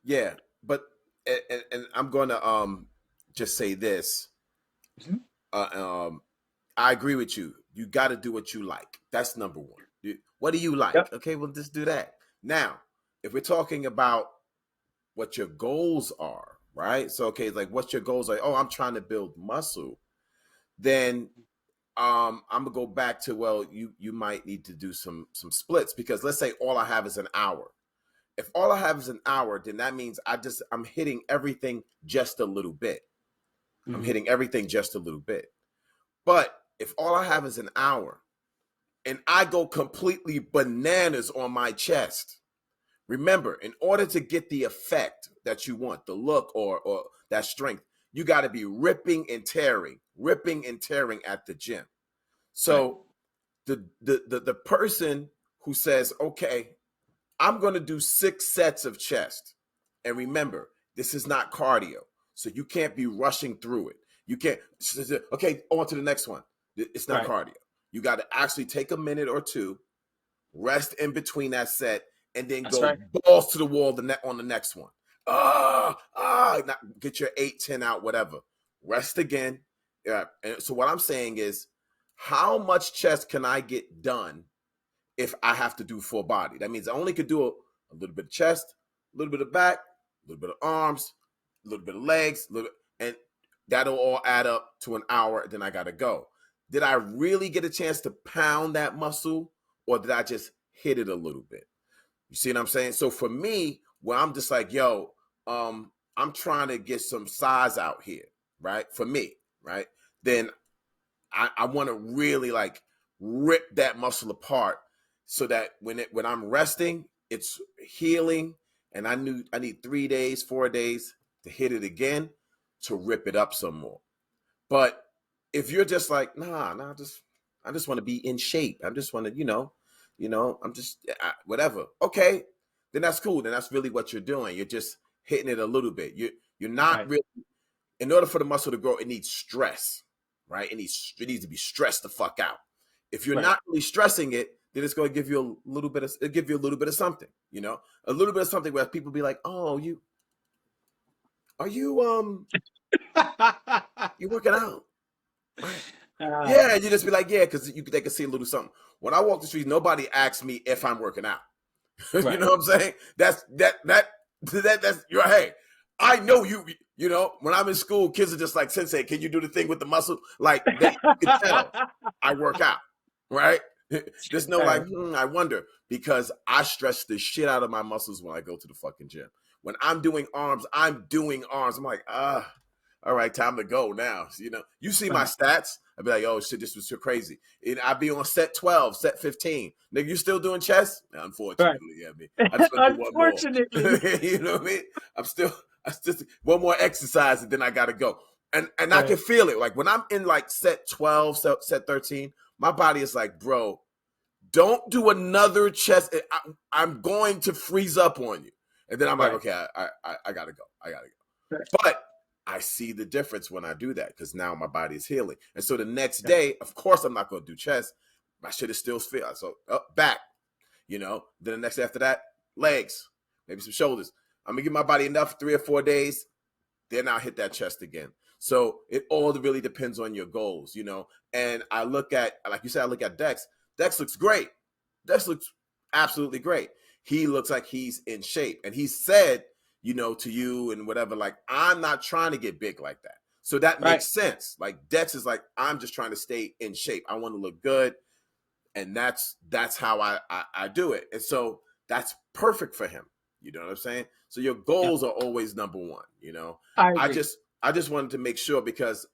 Yeah. But and I'm gonna just say this. Mhm. Uh, um I agree with you. You got to do what you like. That's number one. What do you like? Yep. Okay, well, just do that. Now, if we're talking about what your goals are, right? So, okay, like what's your goals? Like, oh, I'm trying to build muscle. Then I'm gonna go back to, well, you might need to do some splits, because let's say all I have is an hour. If all I have is an hour, then that means I'm hitting everything just a little bit. I'm Mhm. hitting everything just a little bit. But if all I have is an hour, and I go completely bananas on my chest. Remember, in order to get the effect that you want, the look or that strength, you got to be ripping and tearing at the gym. Right. So the person who says, okay, I'm going to do 6 sets of chest. And remember, this is not cardio. So you can't be rushing through it. You can't, okay, on to the next one. It's not Right. cardio. You got to actually take a minute or two, rest in between that set, and then That's go right. balls to the wall on the next one. Get your 8, 10 out, whatever. Rest again. Yeah. And so what I'm saying is, how much chest can I get done if I have to do full body? That means I only could do a little bit of chest, a little bit of back, a little bit of arms, a little bit of legs, and that'll all add up to an hour. Then I got to go. Did I really get a chance to pound that muscle, or did I just hit it a little bit? You see what I'm saying? So for me, where I'm just like, yo, I'm trying to get some size out here, right? For me, right? Then I want to really like rip that muscle apart so that when I'm resting, it's healing. And I need 3 days, 4 days to hit it again to rip it up some more. But if you're just like, nah, I just want to be in shape. I just want to, I'm just whatever. Okay, then that's cool. Then that's really what you're doing. You're just hitting it a little bit. You're not Right. really. In order for the muscle to grow, it needs stress, right? It needs to be stressed the fuck out. If you're Right. not really stressing it, then it's going to give you a little bit of something, a little bit of something where people be like, oh, you working out, right? Yeah, and you just be like, yeah, because they can see a little something. When I walk the street, nobody asks me if I'm working out. You Right. know what I'm saying? That's you're hey. I know you. When I'm in school, kids are just like, Sensei, can you do the thing with the muscle? Like you can tell I work out, right? There's no like, Right. I wonder, because I stretch the shit out of my muscles when I go to the fucking gym. When I'm doing arms. I'm like, all right, time to go now. You see my Right. stats. I'd be like, oh shit, this was so crazy. And I'd be on set 12, set 15. Nigga, you still doing chest? Right. Unfortunately, yeah, I just want to do one more. Unfortunately. You know what I mean? I just one more exercise and then I gotta go. And I Right. can feel it. Like when I'm in like set 12, set 13, my body is like, bro, don't do another chest. I'm going to freeze up on you. And then I'm like, Right. okay, I gotta go. Right. But I see the difference when I do that because now my body is healing. And so the next day, of course, I'm not going to do chest. My shit is still feel. So back, Then the next day after that, legs, maybe some shoulders. I'm going to give my body enough 3 or 4 days. Then I'll hit that chest again. So it all really depends on your goals, And I look at, like you said, I look at Dex. Dex looks great. Dex looks absolutely great. He looks like he's in shape. And he said, to you and whatever, like, I'm not trying to get big like that. So that Right. makes sense. Like Dex is like, I'm just trying to stay in shape. I want to look good. And that's how I do it. And so that's perfect for him. You know what I'm saying? So your goals are always number one, I I agree. just wanted to make sure because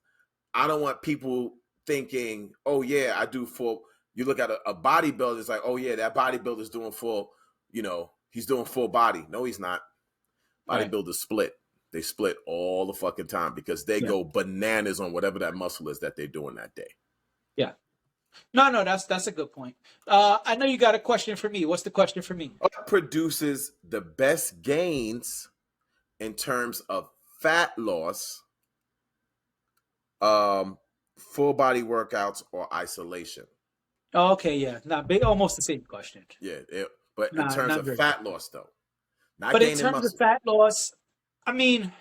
I don't want people thinking, oh yeah, I do full. You look at a bodybuilder, it's like, oh yeah, that bodybuilder's doing full, he's doing full body. No, he's not. Right. Bodybuilders split. They split all the fucking time because they Yeah. go bananas on whatever that muscle is that they're doing that day. Yeah. No, that's a good point. I know you got a question for me. What's the question for me? What produces the best gains in terms of fat loss, full body workouts, or isolation? Oh, okay, yeah. Almost the same question. Yeah, but in Nah, terms not of very fat good. loss, though, not But in gaining terms of muscle. fat loss, I mean,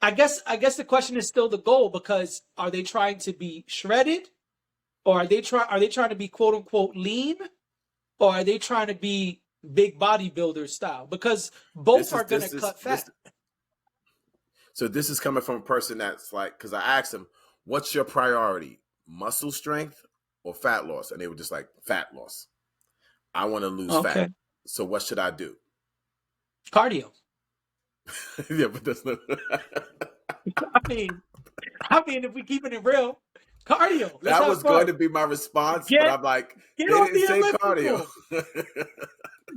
I guess the question is still the goal because are they trying to be shredded, or are they trying to be quote unquote lean, or are they trying to be big bodybuilder style? Because both This is are gonna this is cut this. fat. So this is coming from a person that's like, because I asked them, "What's your priority, muscle strength or fat loss?" And they were just like, "Fat loss. I want to lose fat. Okay, So what should I do?" cardio. Yeah, but that's not. I mean, if we keeping it real, Cardio. Let's That have was going fun. to be my response, but Get I'm like, get they on didn't the say cardio. elliptical.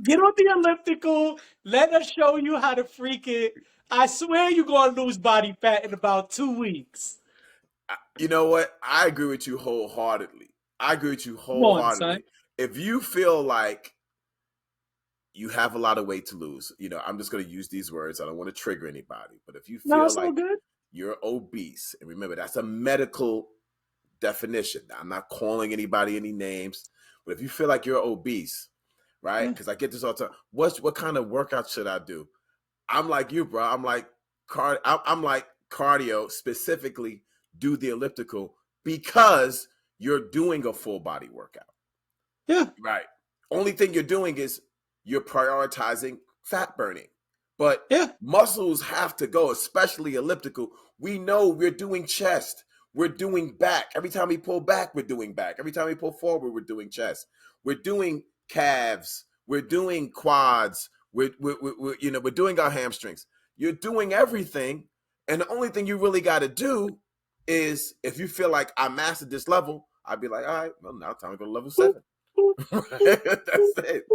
Get on the elliptical. Let us show you how to freak it. I swear you're gonna lose body fat in about 2 weeks. You know what? I agree with you wholeheartedly. I agree with you Come on, son. wholeheartedly. If you feel like you have a lot of weight to lose, I'm just going to use these words. I don't want to trigger anybody, but if you No, feel it's all like good. you're obese, and remember, that's a medical definition. I'm not calling anybody any names, but if you feel like you're obese, right? Yeah. Because I get this all the time. What kind of workout should I do? I'm like you, bro. I'm like I'm like cardio, specifically do the elliptical because you're doing a full body workout. Yeah. Right. Only thing you're doing is you're prioritizing fat burning. But Yeah. muscles have to go, especially elliptical. We know we're doing chest. We're doing back. Every time we pull back, we're doing back. Every time we pull forward, we're doing chest. We're doing calves. We're doing quads. We're doing our hamstrings. You're doing everything. And the only thing you really got to do is if you feel like I mastered this level, I'd be like, all right, well, now time to go to level 7. Right? That's it.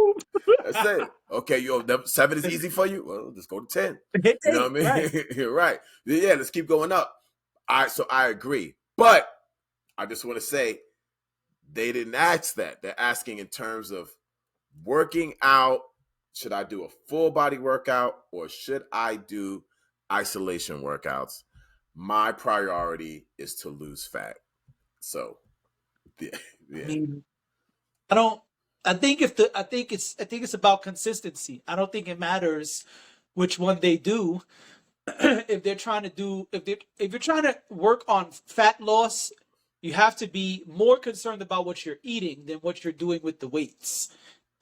That's it. Okay, 7 is easy for you. Well, let's go to 10. Hit You know 8, what I mean? right. You're right. Yeah, let's keep going up. So I agree. But I just want to say they didn't ask that. They're asking in terms of working out. Should I do a full body workout or should I do isolation workouts? My priority is to lose fat. So yeah. I mean, I don't. I think it's about consistency. I don't think it matters which one they do. If they're trying to do if you're trying to work on fat loss, you have to be more concerned about what you're eating than what you're doing with the weights.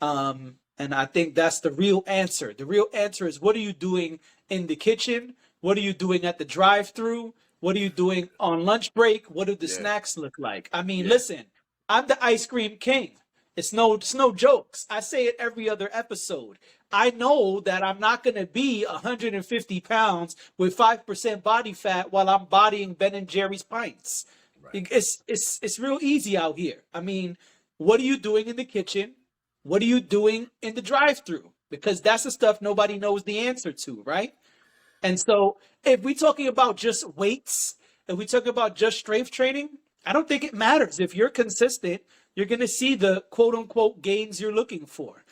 And I think that's the real answer. The real answer is what are you doing in the kitchen? What are you doing at the drive-through? What are you doing on lunch break? What do the Yeah. snacks look like? I mean, Yeah. listen, I'm the ice cream king. It's no jokes. I say it every other episode. I know that I'm not going to be 150 pounds with 5% body fat while I'm bodying Ben and Jerry's pints. Right. It's real easy out here. I mean, what are you doing in the kitchen? What are you doing in the drive-through? Because that's the stuff nobody knows the answer to, right? And so, if we're talking about just weights, if we talk about just strength training, I don't think it matters. If you're consistent, you're going to see the quote unquote gains you're looking for.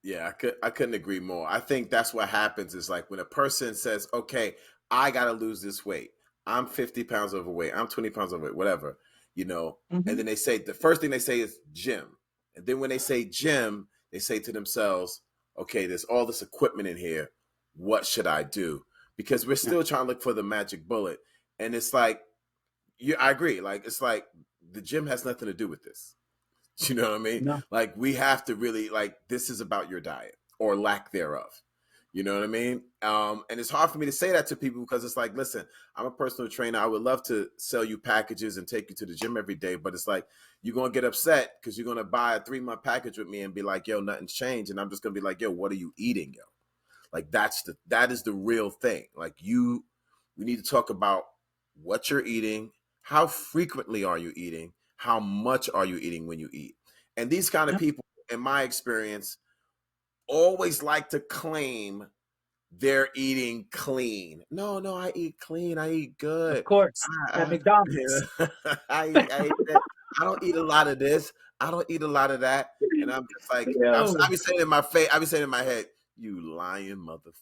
Yeah, I couldn't agree more. I think that's what happens is like when a person says, "Okay, I got to lose this weight. I'm 50 pounds overweight. I'm 20 pounds overweight, whatever." And then they say the first thing they say is gym. And then when they say gym, they say to themselves, "Okay, there's all this equipment in here. What should I do?" Because we're still trying to look for the magic bullet. And it's like, I agree. Like it's like the gym has nothing to do with this. You know what I mean? No. Like we have to really this is about your diet or lack thereof. You know what I mean? And it's hard for me to say that to people because it's like, listen, I'm a personal trainer. I would love to sell you packages and take you to the gym every day, but it's like you're gonna get upset because you're gonna buy a 3-month package with me and be like, yo, nothing's changed, and I'm just gonna be like, yo, what are you eating, yo? Like that is the real thing. Like we need to talk about what you're eating, how frequently are you eating, how much are you eating when you eat. And these kind of Yep. people, in my experience, always like to claim they're eating clean. No, I eat clean. I eat Of good. course, at McDonald's. I eat that. I don't eat a lot of this. I don't eat a lot of that. And I'm just like, I Yo, be saying in my face, I be saying in my head, you lying motherfucker.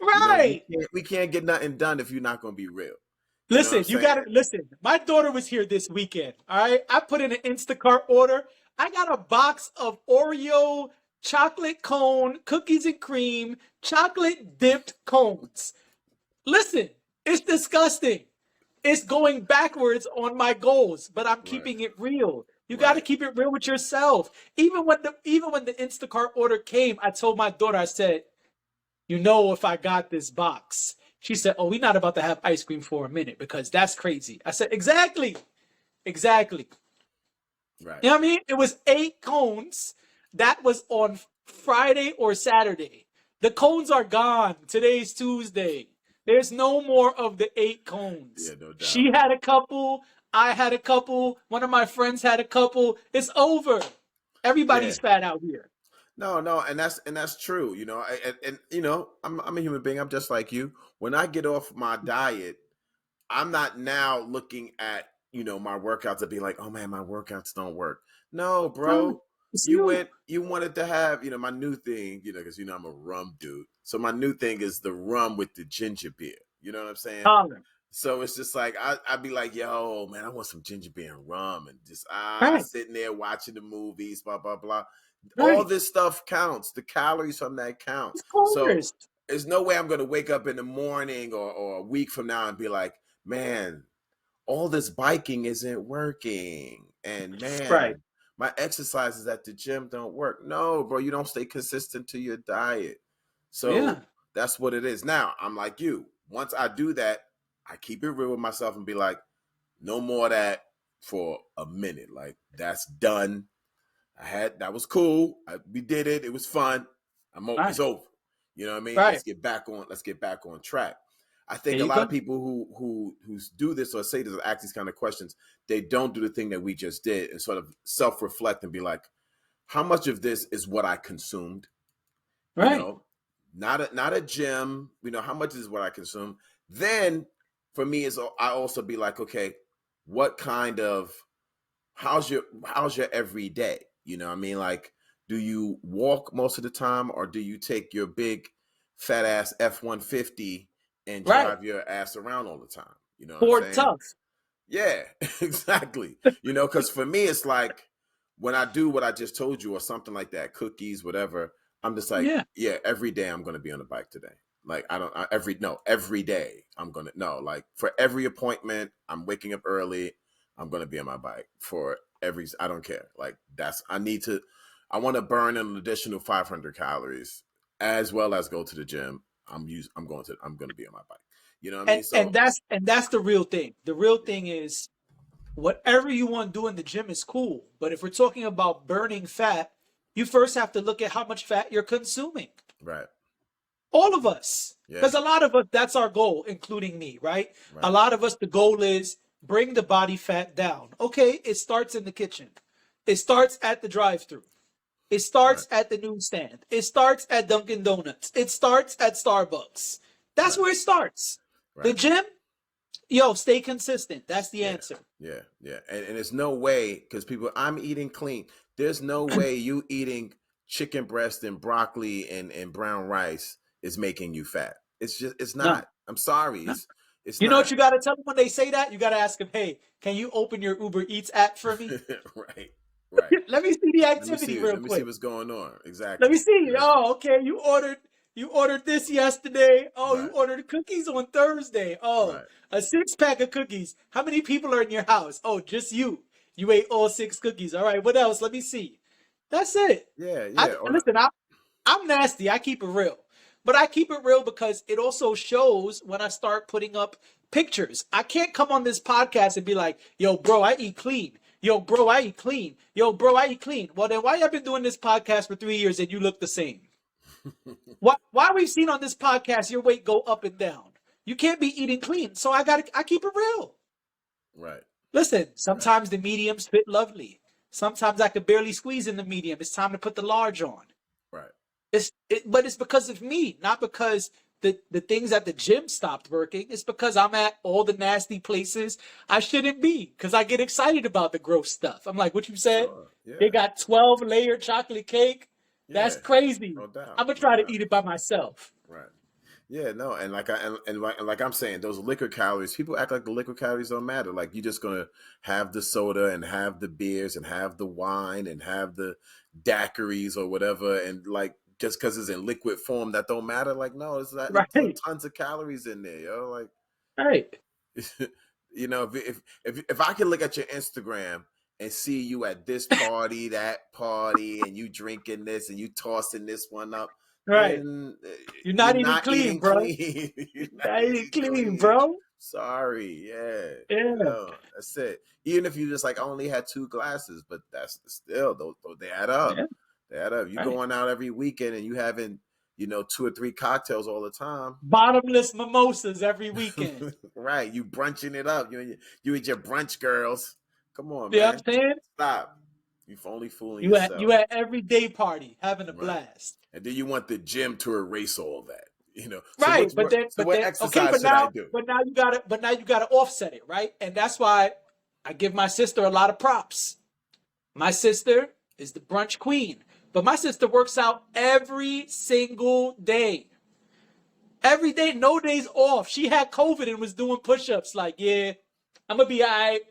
right. We can't get nothing done if you're not gonna be real. You know what Listen, I'm you saying? got to listen. My daughter was here this weekend. All right. I put in an Instacart order. I got a box of Oreo chocolate cone, cookies and cream, chocolate dipped cones. Listen, it's disgusting. It's going backwards on my goals, but I'm Right, keeping it real. You got to right. keep it real with yourself. Even when the Instacart order came, I told my daughter, I said, if I got this box. She said, "Oh, we're not about to have ice cream for a minute because that's crazy." I said, "Exactly. Exactly." Right. You know what I mean? It was 8 cones. That was on Friday or Saturday. The cones are gone. Today's Tuesday. There's no more of the 8 Yeah, cones. no doubt. She had a couple. I had a couple. One of my friends had a couple. It's over. Yeah. Everybody's fat out here. No, and that's true. You know, and you know, I'm a human being. I'm just like you. When I get off my diet, I'm not now looking at, you know, my workouts and be like, oh man, my workouts don't work. No, No, bro. it's you. You wanted to have, you know, my new thing, you know, because you know I'm a rum dude. So my new thing is the rum with the ginger beer. You know what I'm saying? Holler. So it's just like I'd be like, yo, man, I want some ginger beer and rum, and just Right, sitting there watching the movies, blah blah blah. All right. this stuff counts. The calories from that count. Of So course. there's no way I'm gonna wake up in the morning or a week from now and be like, man, all this biking isn't working. And Right. man, my exercises at the gym don't work. No, bro, you don't stay consistent to your diet. So Yeah. that's what it is. Now, I'm like you. Once I do that, I keep it real with myself and be like, no more of that for a minute. Like, that's done. That was cool. We did it. It was fun. It's Right. over. You know what I mean? Right. Let's get back on track. I There think a you lot of go. people who do this or say this or ask these kind of questions, they don't do the thing that we just did and sort of self-reflect and be like, how much of this is what I consumed? You Right. know, not a gym, you know, how much is what I consume? Then for me is I also be like, okay, what kind of how's your every day? You know what I mean? Like, do you walk most of the time or do you take your big fat ass F-150 and Right. drive your ass around all the time? You know what I'm Ford saying? tough. Yeah, exactly. You know, because for me, it's like when I do what I just told you or something like that, cookies, whatever, I'm just like, Yeah. yeah, every day I'm going to be on the bike today. Like, every day I'm going to, no, like for every appointment, I'm waking up early, I'm going to be on my bike for I don't care. Like, I want to burn an additional 500 calories as well as go to the gym. I'm going to be on my bike. You know what I mean? And So, that's the real thing. The real yeah, thing is whatever you want to do in the gym is cool. But if we're talking about burning fat, you first have to look at how much fat you're consuming. right. All of us. Yeah, Because a lot of us, that's our goal, including me, right? A right. lot of us, the goal is bring the body fat down. Okay, it starts in the kitchen. It starts at the drive through. It Right, starts at the newsstand. It starts at Dunkin' Donuts. It starts at Starbucks. That's right, where it starts. The right. gym, yo, stay consistent. That's the Yeah, answer. yeah. And there's no way because I'm eating clean. There's no way you eating chicken breast and broccoli and brown rice is making you fat. It's No, not. I'm sorry. no. It's You know what not. you got to tell them when they say that? You got to ask them, hey, can you open your Uber Eats app for me? Right, right. Let me see the Let me activity see. real Let me see quick. what's going on. Let me Exactly. see. Exactly. Oh, okay. You ordered this yesterday. Oh, you Right, ordered cookies on Thursday. Oh, right. a 6 pack of cookies. How many people are in your house? Oh, just you. You ate all 6 cookies. All right. What else? Let me see. That's it. Yeah, I yeah. Or listen. I'm nasty. I keep it real, but I keep it real because it also shows when I start putting up pictures. I can't come on this podcast and be like, "Yo, bro, I eat clean." Yo, bro, I eat clean. Yo, bro, I eat clean. Well, then why you been doing this podcast for 3 years and you look the same? Why we've seen on this podcast your weight go up and down? You can't be eating clean. So I keep it real. right, Listen, right, sometimes the mediums fit lovely. Sometimes I could barely squeeze in the medium. It's time to put the large on. right. But it's because of me, not because the things at the gym stopped working. It's because I'm at all the nasty places I shouldn't be. Because I get excited about the gross stuff. I'm like, what you said? Sure. They Yeah, got 12-layer chocolate cake. That's yeah. crazy. No doubt. I'm gonna No try to doubt. eat it by myself. Right. Yeah, no, and like I'm saying, those liquor calories, people act like the liquor calories don't matter. Like you're just gonna have the soda and have the beers and have the wine and have the daiquiris or whatever, and like just because it's in liquid form, that don't matter. Like, no, it's Right. tons of calories in there, yo. Like, Right. you know, if I can look at your Instagram and see you at this party, that party, and you drinking this and you tossing this one up, Right. then You're you're not eating not clean, eating bro. clean. You're not Not eating eating clean, clean. bro. Sorry, yeah, Yeah. no, that's it. Even if you just like only had 2 glasses, but that's still those they add up. Yeah. They add up. You Right. going out every weekend and you having 2 or 3 cocktails all the time. Bottomless mimosas every weekend. Right. You brunching it up. You and your brunch girls. Come on, You know what man. I'm saying? Stop. You're only fooling You at yourself. every day party having a Right. blast. And then you want the gym to erase all that. So Right, what okay, exercise should I do? but now you gotta offset it, right? And that's why I give my sister a lot of props. My sister is the brunch queen, but my sister works out every single day. Every day, no days off. She had COVID and was doing push-ups. Like, yeah, I'm gonna be all right.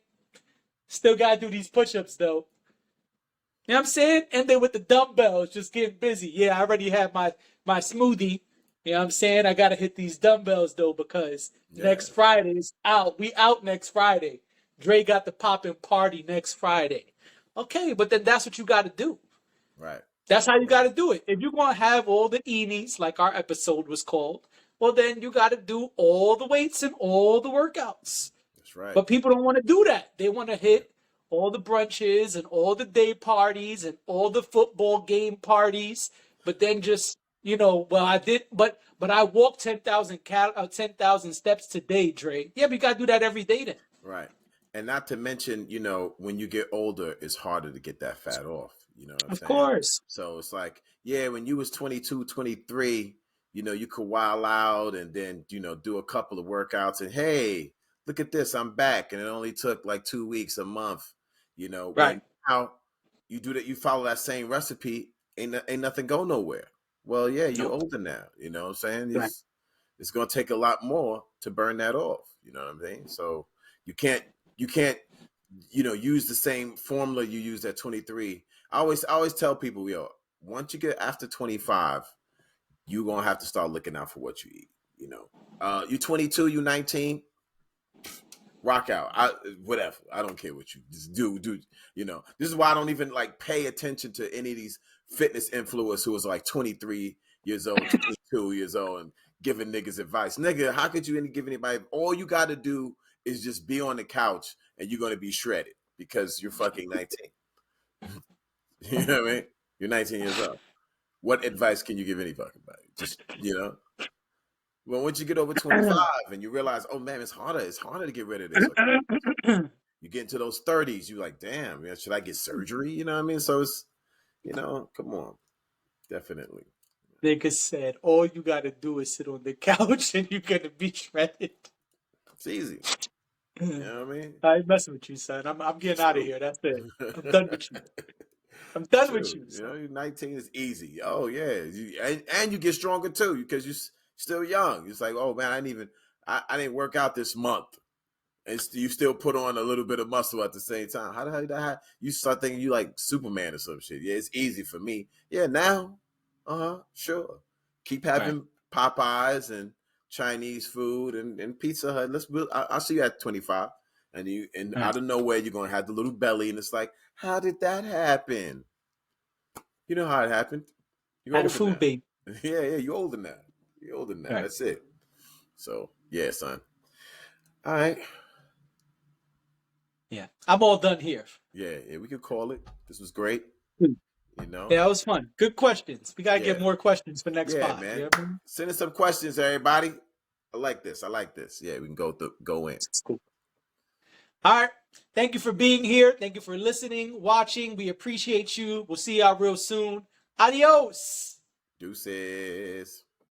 Still gotta do these push-ups though. You know what I'm saying? And then with the dumbbells, just getting busy. Yeah, I already have my smoothie. You know what I'm saying? I gotta hit these dumbbells though because Yeah. next Friday is out. We out next Friday. Dre got the poppin' party next Friday. Okay, but then that's what you gotta do. Right. That's how you got to do it. If you're going to have all the eenies, like our episode was called, well, then you got to do all the weights and all the workouts. That's right. But people don't want to do that. They want to hit all the brunches and all the day parties and all the football game parties. But then just, well, I did, but I walked 10,000 steps today, Dre. Yeah, but you got to do that every day then. Right. And not to mention, when you get older, it's harder to get that fat off. You know what I'm Of saying? course. So it's like, yeah, when you was 22, 23, you could wild out and then, do a couple of workouts and, hey, look at this, I'm back. And it only took like 2 weeks, a month, Right. When now you do that, you follow that same recipe, ain't nothing go nowhere. Well, yeah, you're older now. You know what I'm saying? Right. It's going to take a lot more to burn that off. You know what I'm saying? So you can't, use the same formula you used at 23. I always tell people, once you get after 25, you're going to have to start looking out for what you eat. You 22, you 19, rock out. Whatever. I don't care what you just do. This is why I don't even like pay attention to any of these fitness influencers who is like 23 years old, 22 years old and giving niggas advice. Nigga, how could you give anybody? All you got to do is just be on the couch and you're going to be shredded because you're fucking 19. You know what I mean? You're 19 years old. What advice can you give any fucking body? Just, well, once you get over 25 and you realize, oh man, it's harder to get rid of this. You get into those 30s, you're like, damn, man, should I get surgery? You know what I mean? So it's, come on. Definitely. Nigga said, all you got to do is sit on the couch and you're going to be shredded. It's easy. You know what I mean? I ain't messing with you, son. I'm getting out of here. That's it. I'm done with you. I'm done with you. You're 19 is easy. Oh yeah, and you get stronger too because you're still young. It's like, oh man, I didn't work out this month, and you still put on a little bit of muscle at the same time. How the hell that? You start thinking you like Superman or some shit. Yeah, it's easy for me. Yeah, now, sure. Keep having Popeyes and Chinese food and Pizza Hut. I'll see you at 25. And out of nowhere, you're going to have the little belly. And it's like, how did that happen? You know how it happened. You're Had a older food now. baby. Yeah, you're older now. You're older now. Right. That's it. So, yeah, son. All right. Yeah. I'm all done here. Yeah, we could call it. This was great. Yeah, that was fun. Good questions. We got to get more questions for next pod. Man. You know what I mean? Send us some questions, everybody. I like this. Yeah, we can go in. It's cool. All right. Thank you for being here. Thank you for listening, watching. We appreciate you. We'll see y'all real soon. Adios. Deuces.